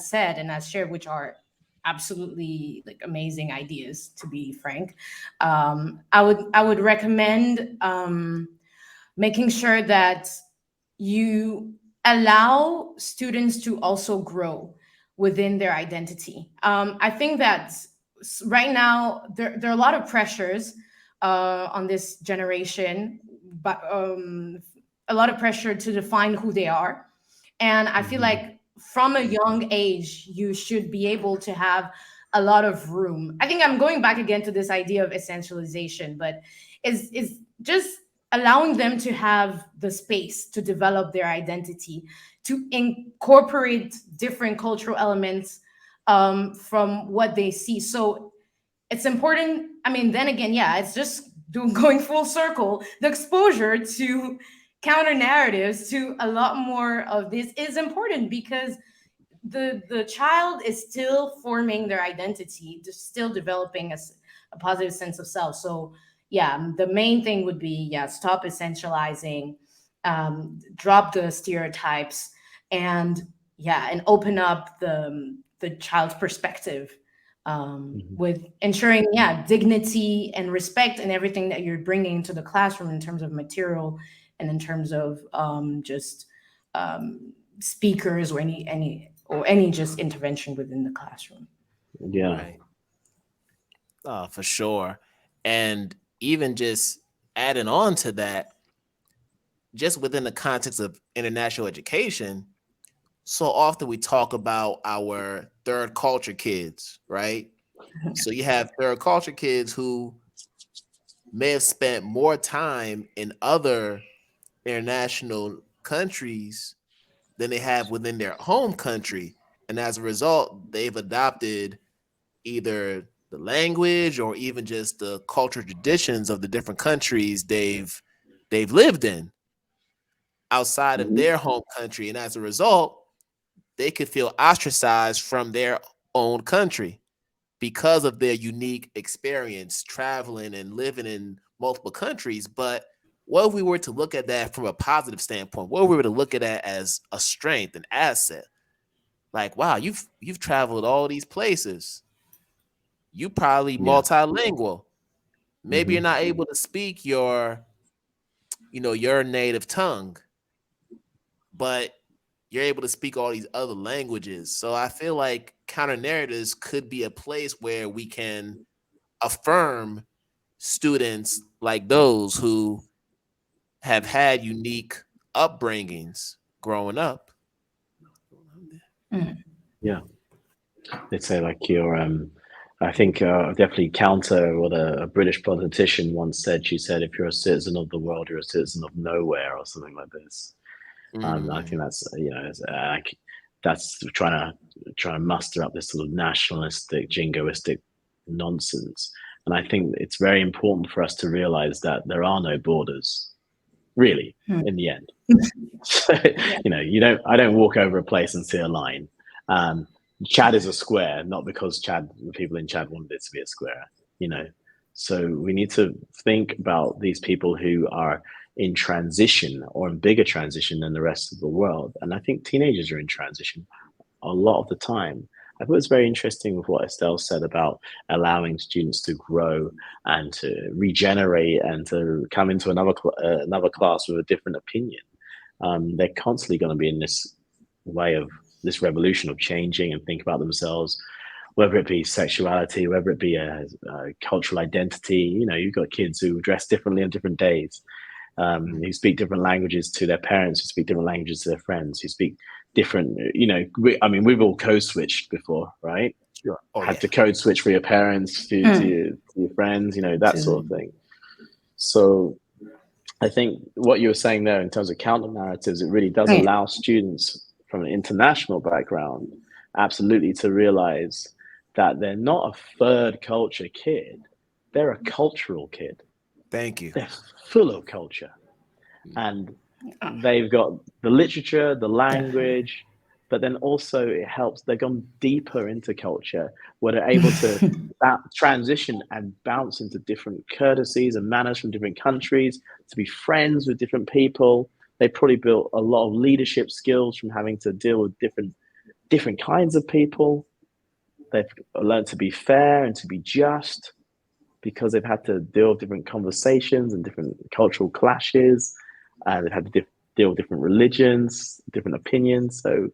said and has shared, which are absolutely like amazing ideas, to be frank. I would recommend making sure that you allow students to also grow within their identity. I think that right now there are a lot of pressures on this generation, but a lot of pressure to define who they are. And I feel like from a young age, you should be able to have a lot of room. I think I'm going back again to this idea of essentialization, but is just allowing them to have the space to develop their identity, to incorporate different cultural elements from what they see. So it's important. I mean, then again, yeah, it's just going full circle. The exposure to counter narratives, to a lot more of this, is important because the child is still forming their identity, just still developing a positive sense of self. So yeah, the main thing would be, yeah, stop essentializing, drop the stereotypes, and yeah, and open up the child's perspective, with ensuring, yeah, dignity and respect and everything that you're bringing into the classroom in terms of material and in terms of just speakers or any just intervention within the classroom.
Yeah.
Right. For sure. And even just adding on to that, just within the context of international education, so often we talk about our third culture kids, right? So you have third culture kids who may have spent more time in other international countries than they have within their home country. And as a result, they've adopted either the language or even just the cultural traditions of the different countries they've lived in outside of their home country. And as a result, they could feel ostracized from their own country because of their unique experience traveling and living in multiple countries. But what if we were to look at that from a positive standpoint? What if we were to look at that as a strength, an asset? Like, wow, you've traveled all these places. You probably
Yeah.
multilingual. Maybe you're not able to speak your native tongue, but you're able to speak all these other languages. So I feel like counter narratives could be a place where we can affirm students like those who have had unique upbringings growing up.
Yeah. They'd say like you're I think definitely counter what a British politician once said. She said, if you're a citizen of the world, you're a citizen of nowhere, or something like this. I think that's that's trying to muster up this sort of nationalistic, jingoistic nonsense. And I think it's very important for us to realize that there are no borders, really, in the end. So, I don't walk over a place and see a line. Chad is a square, not because the people in Chad wanted it to be a square, So we need to think about these people who are in transition or in bigger transition than the rest of the world. And I think teenagers are in transition a lot of the time. I thought it was very interesting with what Estelle said about allowing students to grow and to regenerate and to come into another class with a different opinion. They're constantly going to be in this way of this revolution of changing and think about themselves, whether it be sexuality, whether it be a cultural identity. You've got kids who dress differently on different days, who speak different languages to their parents, who speak different languages to their friends, who speak different, we've all code switched before, right?
Sure.
Had to code switch for your parents to your friends, that sort of thing. So I think what you were saying there in terms of counter narratives, it really does allow students from an international background absolutely to realize that they're not a third culture kid, they're a cultural kid.
Thank you.
They're full of culture. And they've got the literature, the language, but then also it helps. They've gone deeper into culture where they're able to transition and bounce into different courtesies and manners from different countries, to be friends with different people. They probably built a lot of leadership skills from having to deal with different kinds of people. They've learned to be fair and to be just because they've had to deal with different conversations and different cultural clashes. They've had to deal with different religions, different opinions. So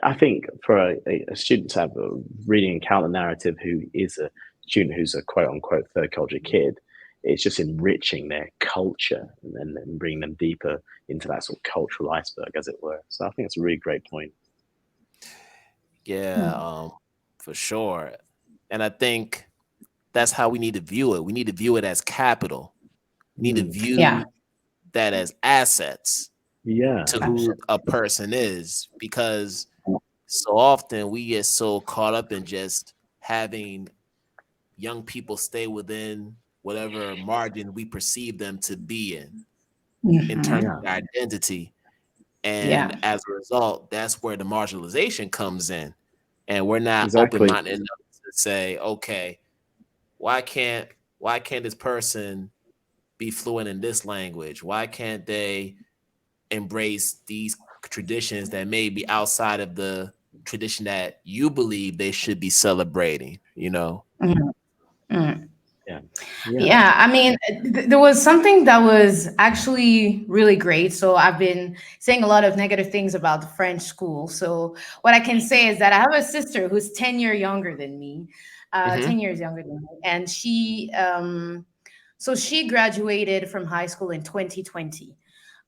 I think for a student to have a reading and counter narrative who is a student who's a quote unquote third culture kid it's just enriching their culture and bringing them deeper into that sort of cultural iceberg, as it were. So I think it's a really great point.
Yeah, for sure. And I think that's how we need to view it. We need to view it as capital. We need to
Yeah.
view that as assets
Yeah.
to who a person is, because so often we get so caught up in just having young people stay within whatever margin we perceive them to be in terms
Yeah.
of their identity. And
Yeah.
as a result, that's where the marginalization comes in. And we're not
Exactly.
open-minded enough to say, okay, why can't this person be fluent in this language? Why can't they embrace these traditions that may be outside of the tradition that you believe they should be celebrating, you know?
Mhm. Mhm.
Yeah. Yeah.
Yeah, I mean, there was something that was actually really great. So I've been saying a lot of negative things about the French school. So what I can say is that I have a sister who's 10 years younger than me,
Mm-hmm.
10 years younger than me, and so she graduated from high school in 2020.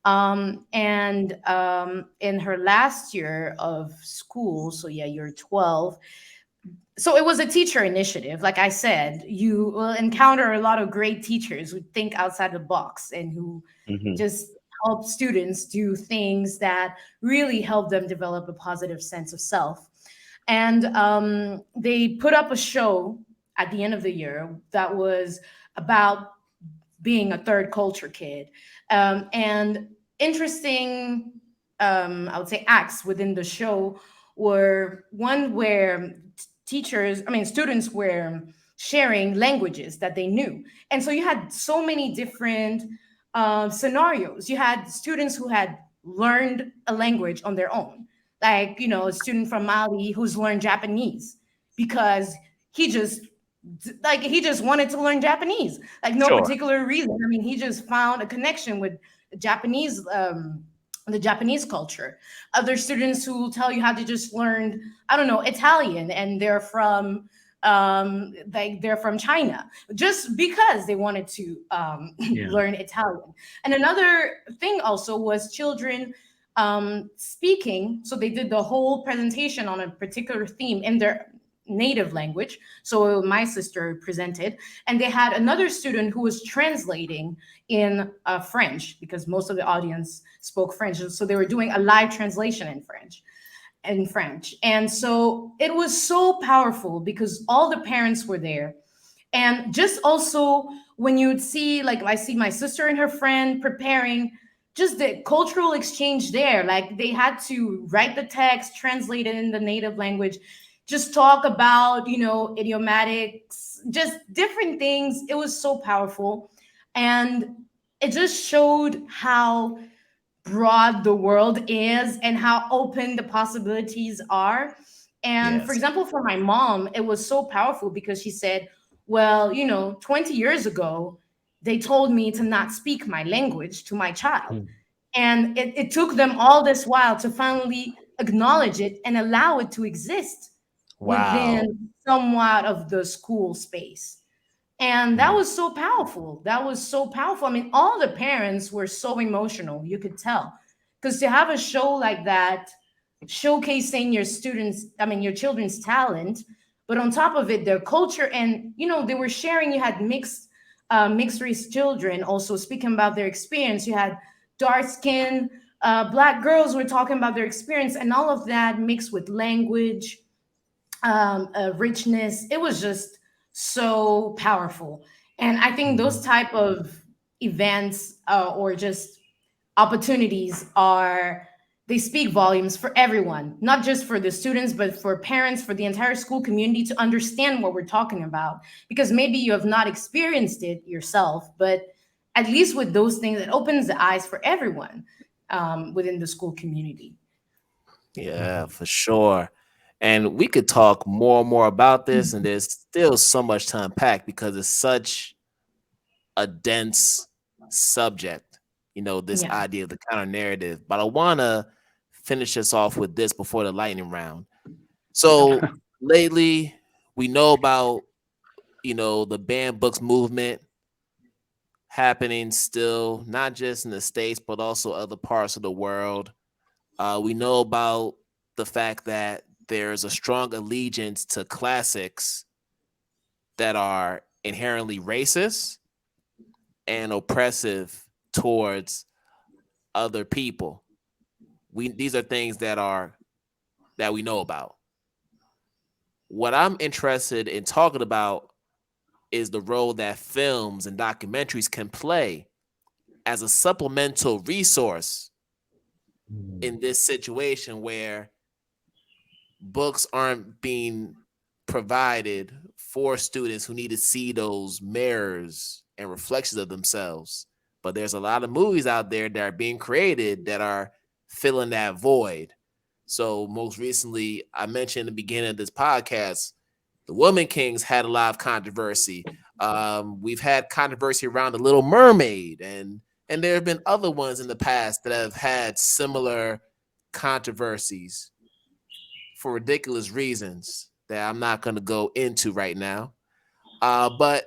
And in her last year of school, so yeah, you're 12, so it was a teacher initiative. Like I said, you will encounter a lot of great teachers who think outside the box and who
Mm-hmm.
just help students do things that really help them develop a positive sense of self. And they put up a show at the end of the year that was about being a third culture kid. And interesting, I would say, acts within the show were one where students were sharing languages that they knew. And so you had so many different scenarios. You had students who had learned a language on their own, like, a student from Mali who's learned Japanese because he just he just wanted to learn Japanese, like no
Sure.
particular reason. I mean, he just found a connection with Japanese, the Japanese culture. Other students who will tell you how to just learn, I don't know, Italian, and they're from they're from China just because they wanted to
Yeah.
learn Italian. And another thing also was children speaking. So they did the whole presentation on a particular theme in their native language. So my sister presented, and they had another student who was translating in French because most of the audience spoke French. So they were doing a live translation in French. And so it was so powerful because all the parents were there. And just also when you would see, like, I see my sister and her friend preparing, just the cultural exchange there. Like they had to write the text, translate it in the native language, just talk about, idiomatics, just different things. It was so powerful. And it just showed how broad the world is and how open the possibilities are. And for
Yes.
example, for my mom, it was so powerful because she said, well, 20 years ago, they told me to not speak my language to my child.
Mm.
And it took them all this while to finally acknowledge it and allow it to exist
Wow.
within somewhat of the school space. And that
Mm.
was so powerful. That was so powerful. I mean, all the parents were so emotional, you could tell. Because to have a show like that showcasing your children's talent, but on top of it, their culture, and they were sharing. You had mixed race children also speaking about their experience. You had dark skin black girls were talking about their experience, and all of that mixed with language, richness. It was just so powerful. And I think those
Mhm.
type of events or just opportunities are, they speak volumes for everyone, not just for the students, but for parents, for the entire school community to understand what we're talking about. Because maybe you have not experienced it yourself, but at least with those things, it opens the eyes for everyone within the school community.
Yeah,
Mhm.
for sure. And we could talk more and more about this, and there's still so much to unpack because it's such a dense subject, this
Yeah.
idea of the counter narrative. But I want to finish us off with this before the lightning round. So lately, we know about, the banned books movement. happening still, not just in the States, but also other parts of the world. We know about the fact that there's a strong allegiance to classics that are inherently racist and oppressive towards other people. These are things that we know about. What I'm interested in talking about is the role that films and documentaries can play as a supplemental resource in this situation where books aren't being provided for students who need to see those mirrors and reflections of themselves. But there's a lot of movies out there that are being created that are filling that void. So most recently, I mentioned in the beginning of this podcast, the Woman Kings had a lot of controversy. We've had controversy around the Little Mermaid, and there have been other ones in the past that have had similar controversies for ridiculous reasons that I'm not going to go into right now. But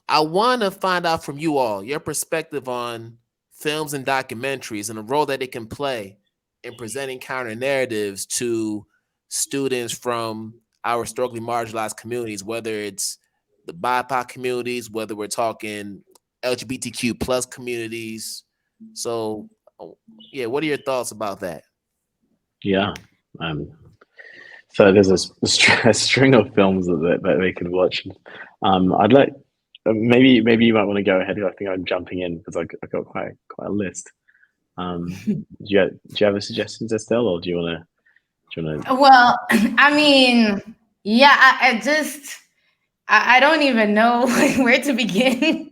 I want to find out from you all your perspective on films and documentaries and the role that it can play in presenting counter narratives to students from our historically marginalized communities, whether it's the BIPOC communities, whether we're talking LGBTQ plus communities. So, yeah, what are your thoughts about that?
Yeah. So there's a string of films that they can watch. I'd like maybe you might want to go ahead. I think I'm jumping in because I got quite a list. Do you have a suggestions, Estelle, or do you want to?
Well, I mean, yeah, I don't even know where to begin.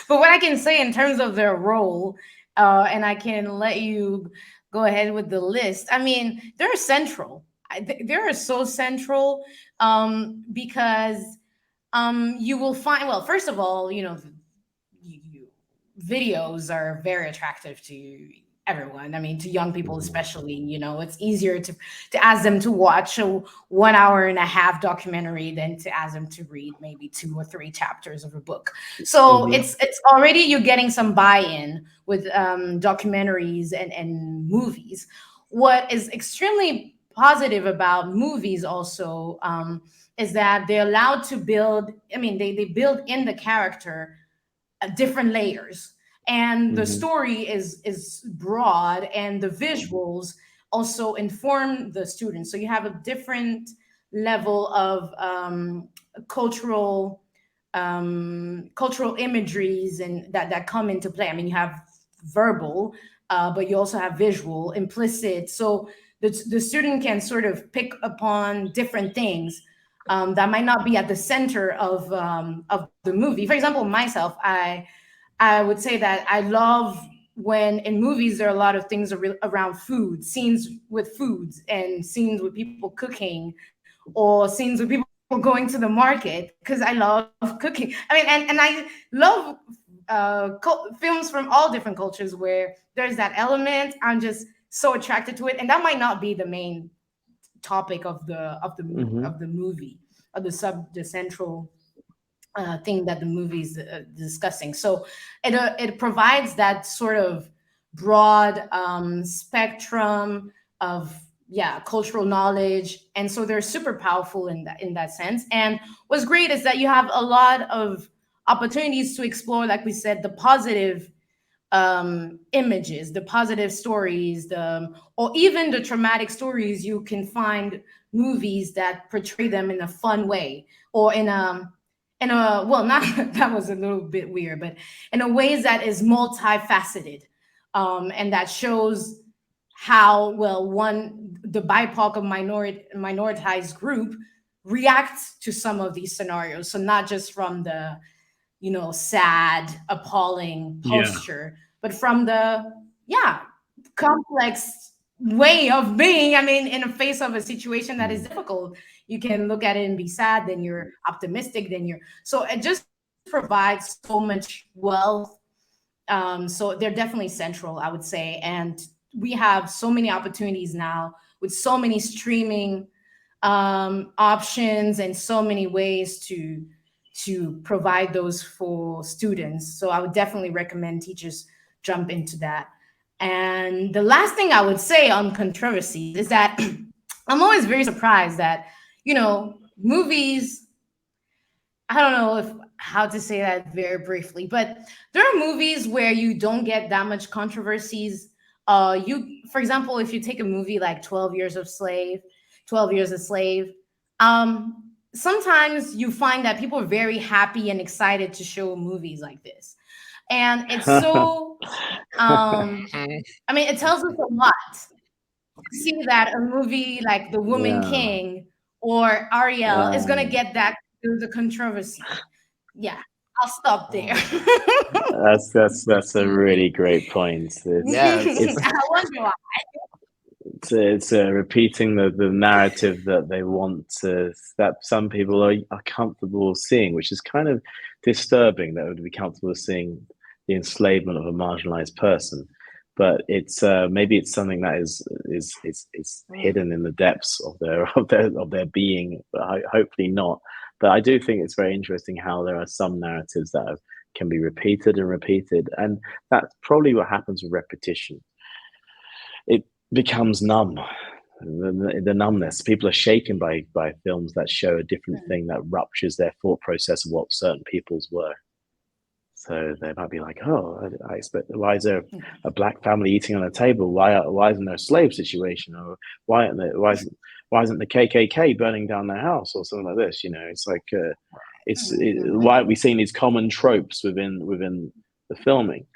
But what I can say in terms of their role, and I can let you go ahead with the list. I mean, they're central. They're so central because you will find, well, first of all, videos are very attractive to everyone. I mean, to young people especially. It's easier to ask them to watch a 1 hour and a half documentary than to ask them to read maybe 2 or 3 chapters of a book. So it's already you're getting some buy-in with documentaries and movies. What is extremely positive about movies also is that they're allowed to build. I mean, they build in the character different layers, and the story is broad, and the visuals also inform the students, so you have a different level of cultural imageries and that come into play. I mean, you have verbal, but you also have visual implicit, so the student can sort of pick upon different things that might not be at the center of the movie. For example, myself, I would say that I love when in movies there are a lot of things around food, scenes with foods and scenes with people cooking, or scenes with people going to the market, because I love cooking. I mean, and I love films from all different cultures where there's that element. I'm just so attracted to it, and that might not be the main topic of the movie, of the central thing that the movie is discussing. So it provides that sort of broad spectrum of cultural knowledge, and so they're super powerful in that sense. And what's great is that you have a lot of opportunities to explore, like we said, the positive images, the positive stories, or even the traumatic stories. You can find movies that portray them in a fun way, or in a well, not that was a little bit weird, but in a ways that is multifaceted, and that shows how well the BIPOC of minoritized group reacts to some of these scenarios. So not just from the sad, appalling posture, but from the complex way of being. I mean, in the face of a situation that is difficult, you can look at it and be sad, then you're optimistic, then you're so it just provides so much wealth. So they're definitely central, I would say. And we have so many opportunities now with so many streaming options and so many ways to provide those for students. So I would definitely recommend teachers jump into that. And the last thing I would say on controversies is that I'm always very surprised that, movies, I don't know how to say that very briefly, but there are movies where you don't get that much controversies. For example, if you take a movie like 12 Years a Slave, sometimes you find that people are very happy and excited to show movies like this. And it's so, it tells us a lot to see that a movie like The Woman
Yeah.
King or Ariel is going to get that through the controversy. Yeah, I'll stop there.
That's a really great point.
I wonder why.
It's repeating the narrative that they want that some people are comfortable seeing, which is kind of disturbing, that would be comfortable seeing the enslavement of a marginalized person. But it's maybe it's something that is hidden in the depths of their being, but hopefully not. But I do think it's very interesting how there are some narratives that can be repeated and repeated, and that's probably what happens with repetition. It becomes numb. The numbness. People are shaken by films that show a different thing that ruptures their thought process of what certain people's were. So they might be like, "Oh, I expect. Why is there a black family eating on a table? Why isn't there a slave situation? Or why isn't the KKK burning down their house or something like this?" It's like why aren't we seeing these common tropes within the filming?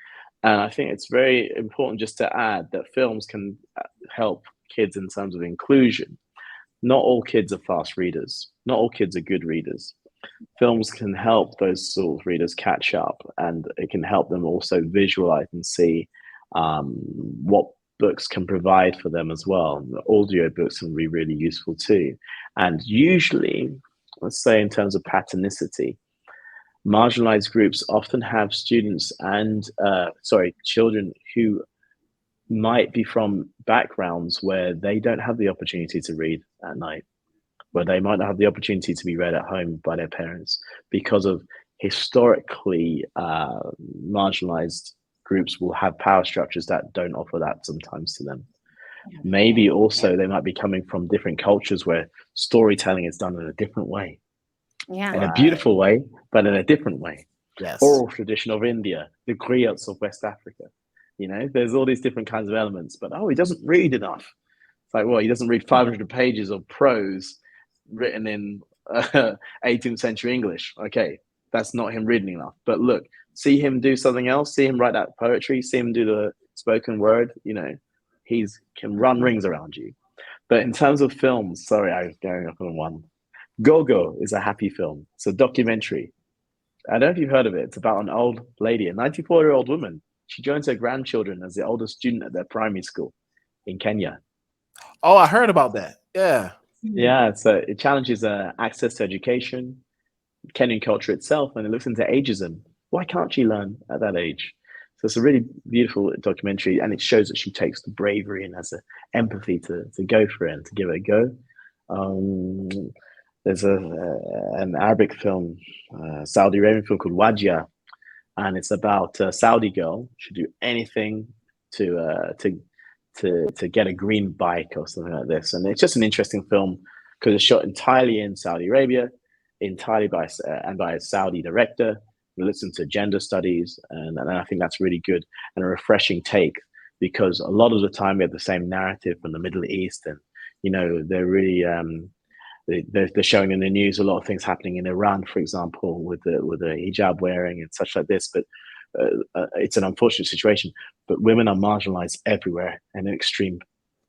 And I think it's very important just to add that films can help kids in terms of inclusion. Not all kids are fast readers. Not all kids are good readers. Films can help those sort of readers catch up, and it can help them also visualize and see what books can provide for them as well. Audio books can be really useful too. And usually, let's say in terms of patternicity, marginalized groups often have children who might be from backgrounds where they don't have the opportunity to read at night, where they might not have the opportunity to be read at home by their parents because of historically marginalized groups will have power structures that don't offer that sometimes to them. Maybe also they might be coming from different cultures where storytelling is done in a different way.
Yeah.
In a beautiful way, but in a different way.
Yes.
Oral tradition of India, the griots of West Africa. There's all these different kinds of elements, but he doesn't read enough. It's like, well, he doesn't read 500 pages of prose written in 18th century English. Okay, that's not him reading enough. But look, see him do something else, see him write that poetry, see him do the spoken word, he's can run rings around you. But in terms of films, sorry, I was going up on one. Go-Go is a happy film. It's a documentary. I don't know if you've heard of it. It's about an old lady, a 94-year-old woman. She joins her grandchildren as the oldest student at their primary school in Kenya.
Oh, I heard about that. Yeah.
Yeah, so it challenges access to education, Kenyan culture itself, and it looks into ageism. Why can't she learn at that age? So it's a really beautiful documentary, and it shows that she takes the bravery and has the empathy to go for it and to give it a go. There's an Arabic film, Saudi Arabian film called Wajia, and it's about a Saudi girl. She'd do anything to get a green bike or something like this. And it's just an interesting film because it's shot entirely in Saudi Arabia, entirely by a Saudi director. We listen to gender studies, and I think that's really good and a refreshing take, because a lot of the time we have the same narrative from the Middle East, and they're really they're showing in the news a lot of things happening in Iran, for example, with the hijab wearing and such like this. But it's an unfortunate situation. But women are marginalized everywhere and in extreme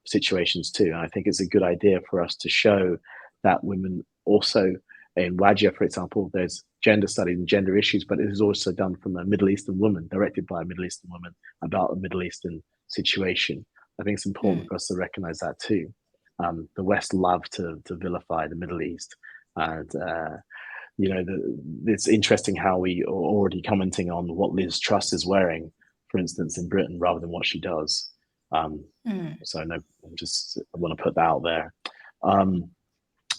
situations too. And I think it's a good idea for us to show that women also, in Wajia, for example, there's gender studies and gender issues, but it is also done from a Middle Eastern woman, directed by a Middle Eastern woman, about a Middle Eastern situation. I think it's important for us to recognize that too. The West love to vilify the Middle East, and it's interesting how we are already commenting on what Liz Truss is wearing, for instance, in Britain, rather than what she does. So no, I want to put that out there.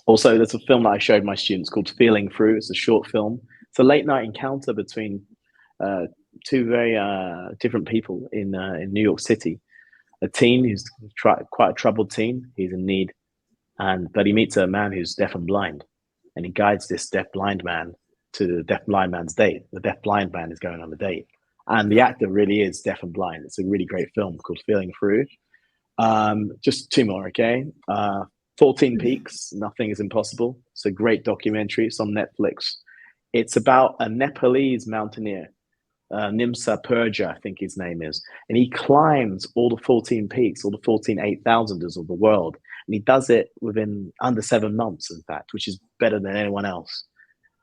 Also, there's a film that I showed my students called Feeling Through. It's a short film It's a late night encounter between two very different people in New York City. A teen who's quite a troubled teen. He's in need, but he meets a man who's deaf and blind, and he guides this deaf blind man to the deaf blind man's date. The deaf blind man is going on a date, and the actor really is deaf and blind. It's a really great film called Feeling Through. Just two more, okay? 14 Peaks, Nothing is Impossible. It's a great documentary. It's on Netflix. It's about a Nepalese mountaineer, Nimsa Purja, I think his name is. And he climbs all the 14 peaks, all the 14 8,000ers of the world. And he does it within under 7 months, in fact, which is better than anyone else.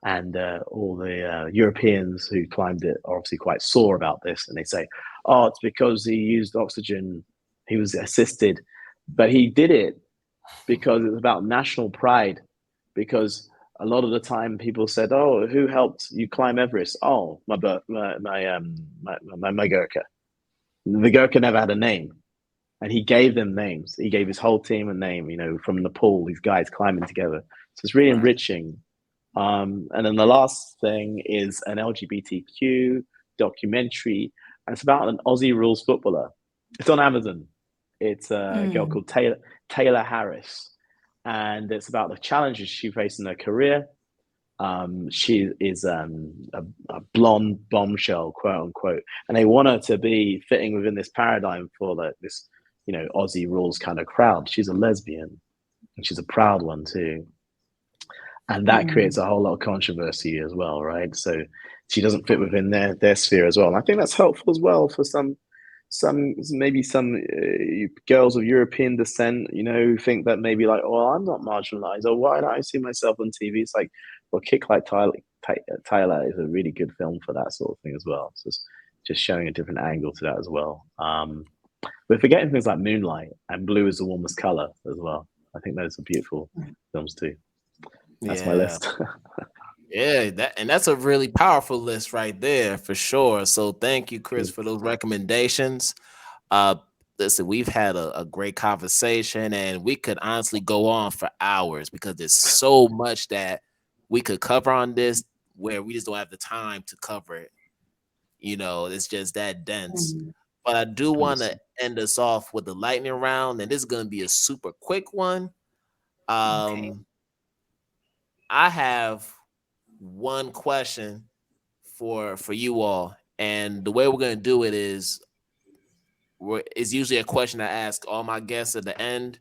And all the Europeans who climbed it are obviously quite sore about this. And they say, oh, it's because he used oxygen. He was assisted. But he did it because it was about national pride. Because a lot of the time people said, oh, who helped you climb Everest? Oh, my Gurkha. The Gurkha never had a name. And he gave them names. He gave his whole team a name, from Nepal, these guys climbing together. So it's really enriching. And then the last thing is an LGBTQ documentary, and it's about an Aussie rules footballer. It's on Amazon. It's a girl called Taylor Harris, and it's about the challenges she faced in her career. She is a blonde bombshell, quote unquote, and they want her to be fitting within this paradigm for this, Aussie rules kind of crowd. She's a lesbian, and she's a proud one too. And that creates a whole lot of controversy as well, right? So she doesn't fit within their sphere as well. And I think that's helpful as well for some girls of European descent, who think that maybe like, oh, I'm not marginalized, or why don't I see myself on TV? It's like, well, Kick Like Tyler is a really good film for that sort of thing as well. So it's just showing a different angle to that as well. We're forgetting things like Moonlight and Blue is the Warmest Color as well. I think those are beautiful films too. That's my list.
Yeah, that's a really powerful list right there for sure. So thank you, Chris, for those recommendations. Listen, we've had a great conversation, and we could honestly go on for hours because there's so much that we could cover on this where we just don't have the time to cover it. It's just that dense. But I do want to end us off with the lightning round, and this is going to be a super quick one.
Okay.
I have one question for you all, and the way we're going to do it is it's usually a question I ask all my guests at the end.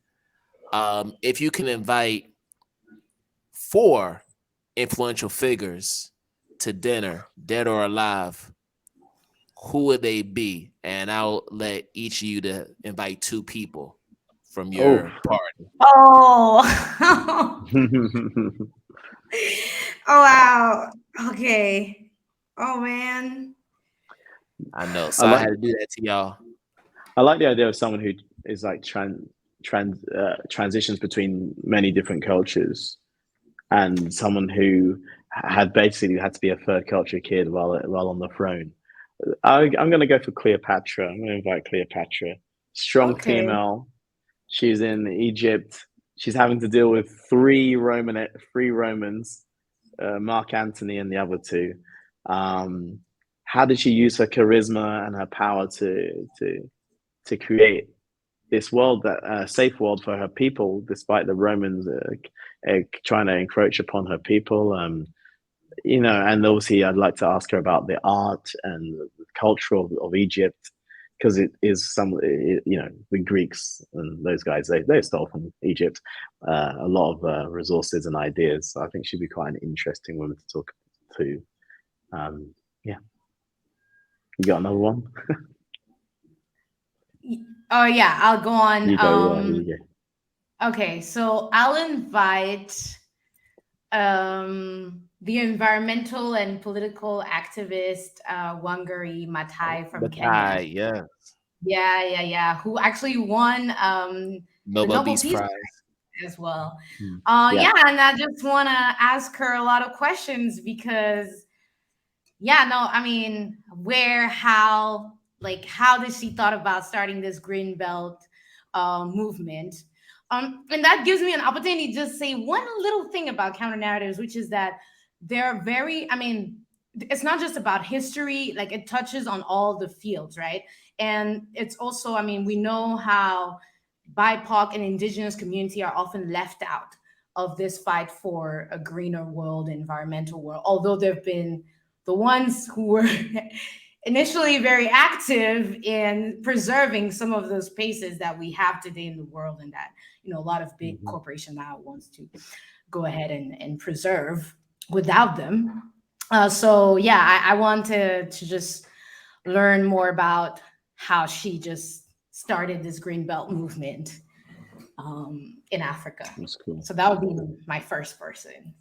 If you can invite 4 influential figures to dinner, dead or alive, who would they be? And I'll let each of you to invite 2 people from your party.
Oh. Oh wow. Okay. Oh man.
I know. So I had to do that to y'all.
I like the idea of someone who is like transitions between many different cultures, and someone who had basically had to be a third culture kid while on the throne. I'm going to go for Cleopatra. I'm going to invite Cleopatra. Strong female. She's in Egypt. She's having to deal with 3 Romans, Mark Antony and the other 2. How did she use her charisma and her power to create this world, that safe world for her people, despite the Romans trying to encroach upon her people? And obviously I'd like to ask her about the art and the culture of Egypt, because it is the Greeks and those guys, they stole from Egypt a lot of resources and ideas. So I think she'd be quite an interesting woman to talk to. Yeah. You got another one?
Oh yeah, I'll go on.
You go.
Okay, so I'll invite the environmental and political activist Wangari Maathai from Kenya. Yeah, who actually won the
Nobel
Peace
Prize
as well. And I just want to ask her a lot of questions because, how did she thought about starting this green belt movement? And that gives me an opportunity to just say one little thing about counter narratives, which is that they're very, it's not just about history, like it touches on all the fields, right? And it's also, I mean, we know how BIPOC and indigenous community are often left out of this fight for a greener world, environmental world, although they've been the ones who were initially very active in preserving some of those spaces that we have today in the world, and that, you know, a lot of big
Mhm.
corporation now wants to go ahead and preserve without them. So yeah, I wanted to just learn more about how she just started this green belt movement in Africa.
That's cool.
So that would be my first person.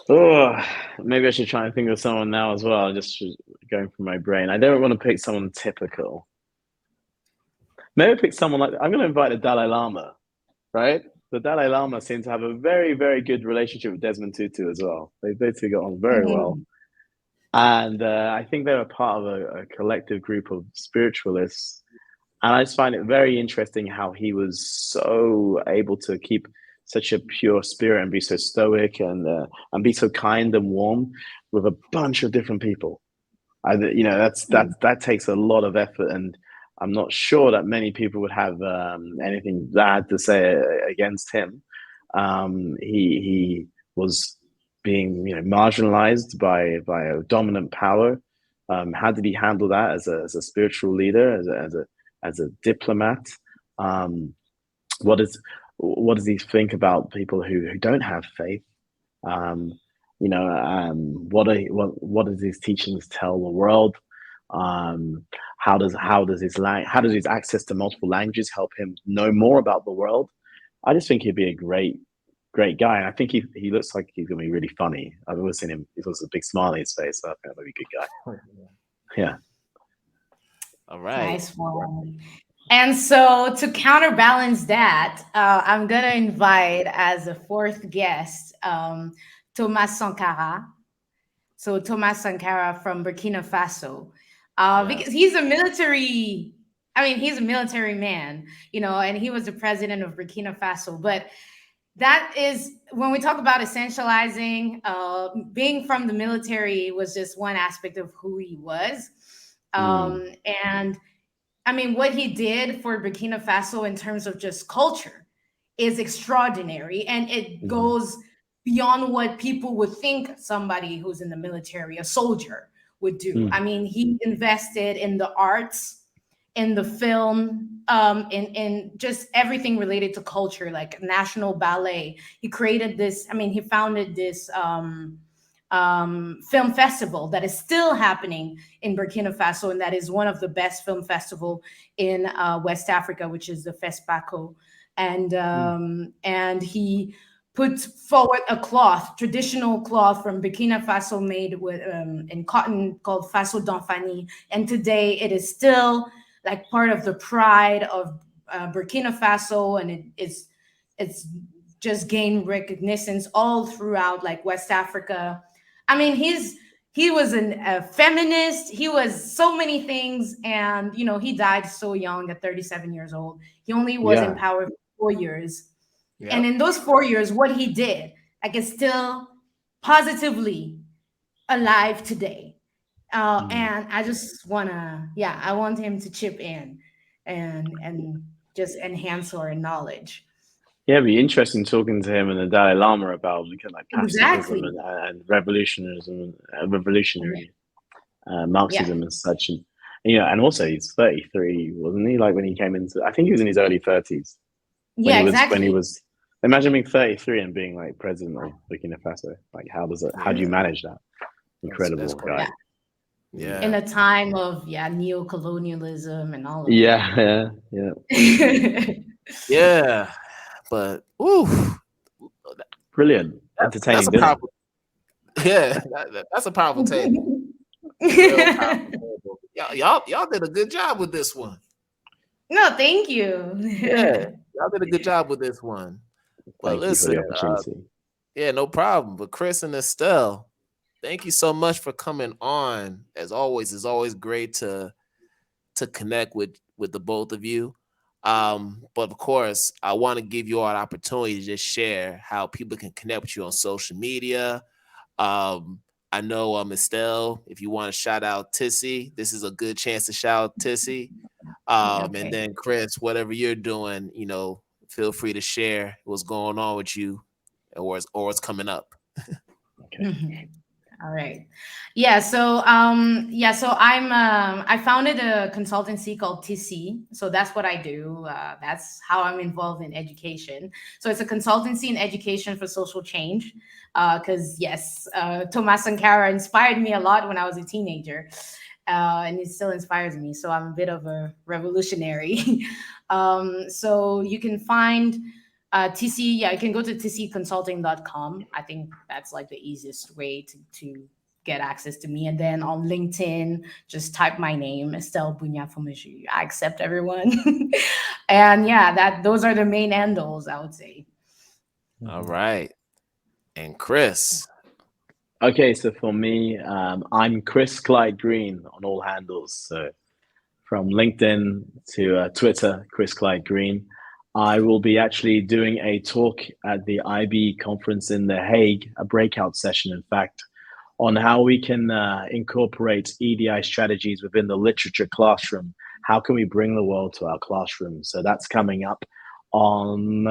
Oh, maybe I should try and think of someone now as well. Just going from my brain. I don't want to pick someone typical. Maybe pick someone like I'm going to invite the Dalai Lama, right? The Dalai Lama seems to have a very, very good relationship with Desmond Tutu as well. They two got on very well.
Mhm.
And I think they're a part of a collective group of spiritualists. And I just find it very interesting how he was so able to keep such a pure spirit and be so stoic and be so kind and warm with a bunch of different people. That takes a lot of effort, and I'm not sure that many people would have anything bad to say against him. He was being marginalized by a dominant power. How did he handle that as a spiritual leader, as a diplomat? Um, what is what does he think about people who don't have faith? Um, what does his teachings tell the world? Um, how does his access to multiple languages help him know more about the world? I just think he'd be a great guy, and I think he looks like he's gonna be really funny. I've always seen him; he's got a big smile on his face, so I think that'd be a good guy. Yeah.
All right.
Nice one. And so to counterbalance that, I'm gonna invite as a fourth guest Thomas Sankara. So Thomas Sankara from Burkina Faso,
Yeah.
because he's a military. I mean, he's a military man, you know, and he was the president of Burkina Faso. But that is when we talk about essentializing. Being from the military was just one aspect of who he was,
Mm,
and I mean, what he did for Burkina Faso in terms of just culture is extraordinary. And it
mhm,
goes beyond what people would think somebody who's in the military, a soldier, would do. I
mm,
mean, he invested in the arts, in the film, in just everything related to culture, like National Ballet. He created this, I mean, he founded this film festival that is still happening in Burkina Faso, and that is one of the best film festival in West Africa, which is the FESPACO.
mm,
And he put forward a cloth, traditional cloth from Burkina Faso, made with in cotton, called Faso d'Anfani, and today it is still like part of the pride of Burkina Faso, and it's just gained recognition all throughout like West Africa. I mean, he was a feminist. He was so many things, and you know, he died so young at 37 years old. He only was in
yeah.
power for 4 years, and
Yep.
in those 4 years, what he did, like, is still positively alive today.
Mm.
And I just wanna, yeah, I want him to chip in and just enhance our knowledge.
Yeah, it'd be interesting talking to him and the Dalai Lama about kind of like pacifism
Exactly.
and revolutionarism, revolutionary
Yeah.
Marxism and such. And also he's 33, wasn't he? Like when he came into, I think he was in his early 30s
Yeah.
when he
Exactly.
was. Imagine being 33 and being like president of Burkina Faso. Like, how do you
Yeah.
manage that?
That's
Incredible
crazy.
guy.
Yeah.
Mm.
In
Yeah.
a time of, yeah, neo-colonialism and all of that.
Yeah, yeah.
Yeah. But ooh,
Brilliant,
that's
entertaining
a
dinner.
powerful. Yeah, that's a powerful table. Real powerful table. Y'all did a good job with this one.
No, thank you.
Yeah, y'all did a good job with this one. But
Thank you for
listen,
the opportunity.
yeah, no problem. But Chris and Estelle, thank you so much for coming on. As always, it's always great to connect with the both of you. But of course, I want to give you all an opportunity to just share how people can connect with you on social media, um, I know Estelle, if you want to shout out Tissi, this is a good chance to shout out Tissi. And
Okay.
then Chris, whatever you're doing, feel free to share what's going on with you or what's coming up.
Okay.
All right. So I founded a consultancy called Tissi. So that's what I do. That's how I'm involved in education. So it's a consultancy in education for social change. Because yes, Thomas Sankara inspired me a lot when I was a teenager. And it still inspires me. So I'm a bit of a revolutionary. So you can find TC, yeah, you can go to tcconsulting.com. I think that's like the easiest way to get access to me. And then on LinkedIn, just type my name, Estelle Bougna Fomeju. I accept everyone. And yeah, those are the main handles, I would say.
All right. And Chris.
Okay, so for me, I'm Chris Clyde Green on all handles. So from LinkedIn to Twitter, Chris Clyde Green. I will be actually doing a talk at the IB conference in The Hague, a breakout session, in fact, on how we can incorporate EDI strategies within the literature classroom. How can we bring the world to our classroom? So that's coming up on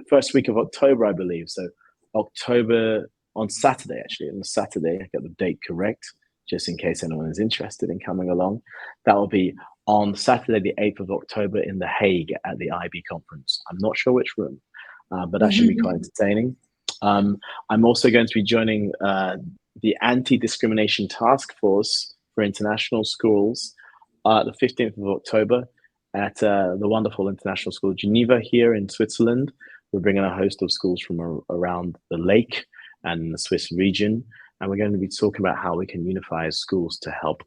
first week of October, I believe. So October on Saturday, actually, on Saturday, I got the date correct, just in case anyone is interested in coming along. That will be on Saturday, the 8th of October in The Hague at the IB conference. I'm not sure which room, but that should be quite entertaining. I'm also going to be joining the Anti-Discrimination Task Force for International Schools the 15th of October at the wonderful International School Geneva here in Switzerland. We're bringing a host of schools from around the lake and the Swiss region, and we're going to be talking about how we can unify schools to help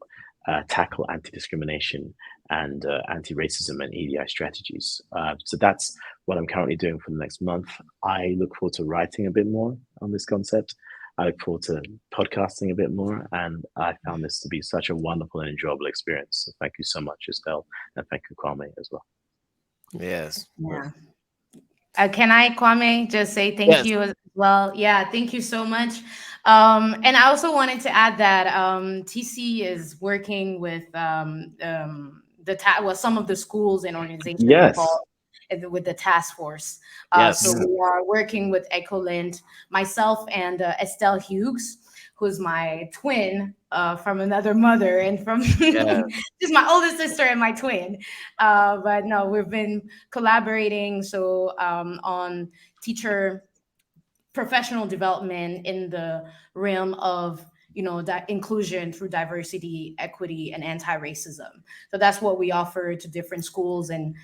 tackle anti-discrimination and anti-racism and EDI strategies. So that's what I'm currently doing for the next month. I look forward to writing a bit more on this concept. I look forward to podcasting a bit more, and I found this to be such a wonderful and enjoyable experience. So thank you so much, Estelle, and thank you, Kwame, as well.
Yes.
Yeah. Can I, Kwame, just say thank
Yes.
you as well? Yeah, thank you so much. And I also wanted to add that TC is working with some of the schools and organizations
Yes.
involved with the task force.
Yes.
So we are working with Ecolint, myself and Estelle Hughes, who's my twin from another mother and from
Yeah.
she's my oldest sister and my twin. But no, we've been collaborating on teacher professional development in the realm of that inclusion through diversity, equity, and anti-racism. So that's what we offer to different schools, and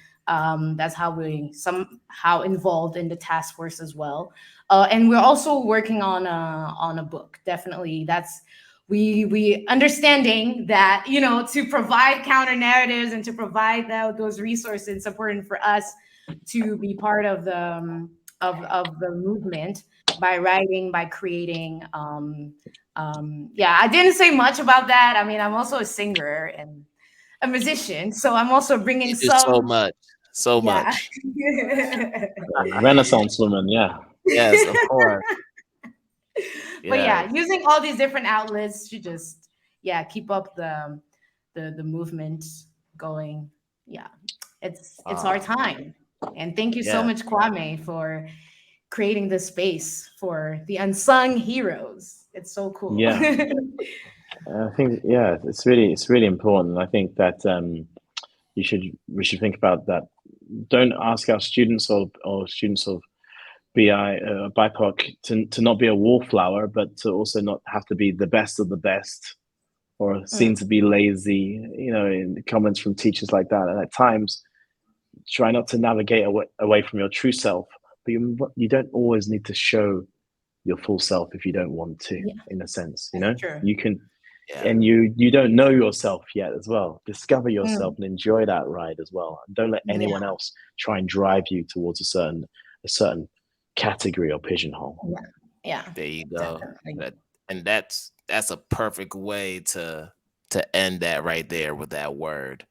that's how we somehow involved in the task force as well. And we're also working on a book. Definitely, that's we understanding that to provide counter narratives and to provide those resources. It's important for us to be part of the movement by writing, by creating. I didn't say much about that. I mean, I'm also a singer and a musician, so I'm also bringing
You do so
some.
much. So
Yeah.
much.
Renaissance woman, yeah.
Yes, of course.
But
Yeah.
yeah, using all these different outlets to just keep up the movement going. Yeah, it's our time. And thank you so
Yeah.
much, Kwame, for creating this space for the unsung heroes. It's so cool.
Yeah. I think it's really important. I think that we should think about that. Don't ask our students or students of BIPOC to not be a wallflower, but to also not have to be the best of the best or seen to be lazy. In comments from teachers like that, and at times try not to navigate away from your true self. But you don't always need to show your full self if you don't want to.
Yeah.
In a sense,
True.
you can.
Yeah.
And you don't know yourself yet as well. Discover yourself and enjoy that ride as well. And don't let anyone else try and drive you towards a certain category or pigeonhole.
Yeah.
There you go.
Definitely.
And that's a perfect way to end that right there with that word.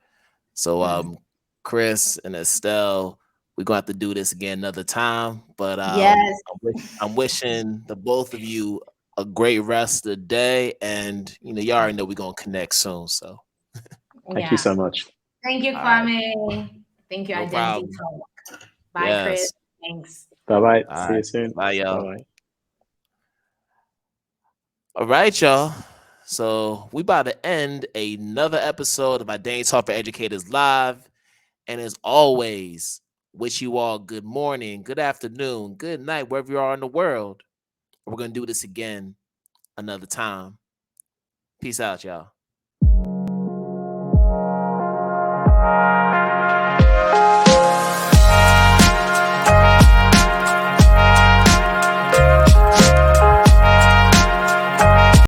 So Chris and Estelle, we're gonna have to do this again another time. But
Yes.
I'm wishing the both of you a great rest of the day, and you already know we're gonna connect soon. So,
Thank you
Yeah.
so much.
Thank you,
all right,
Kwame. Thank you,
no
Identity
problem.
Talk. Bye, Chris.
Yes.
Thanks.
Bye bye.
All
See
right.
you soon.
Bye,
Bye
y'all.
bye.
All right, y'all. So we about to end another episode of Identity Talk for Educators Live. And as always, wish you all good morning, good afternoon, good night, wherever you are in the world. We're gonna do this again another time. Peace out, y'all.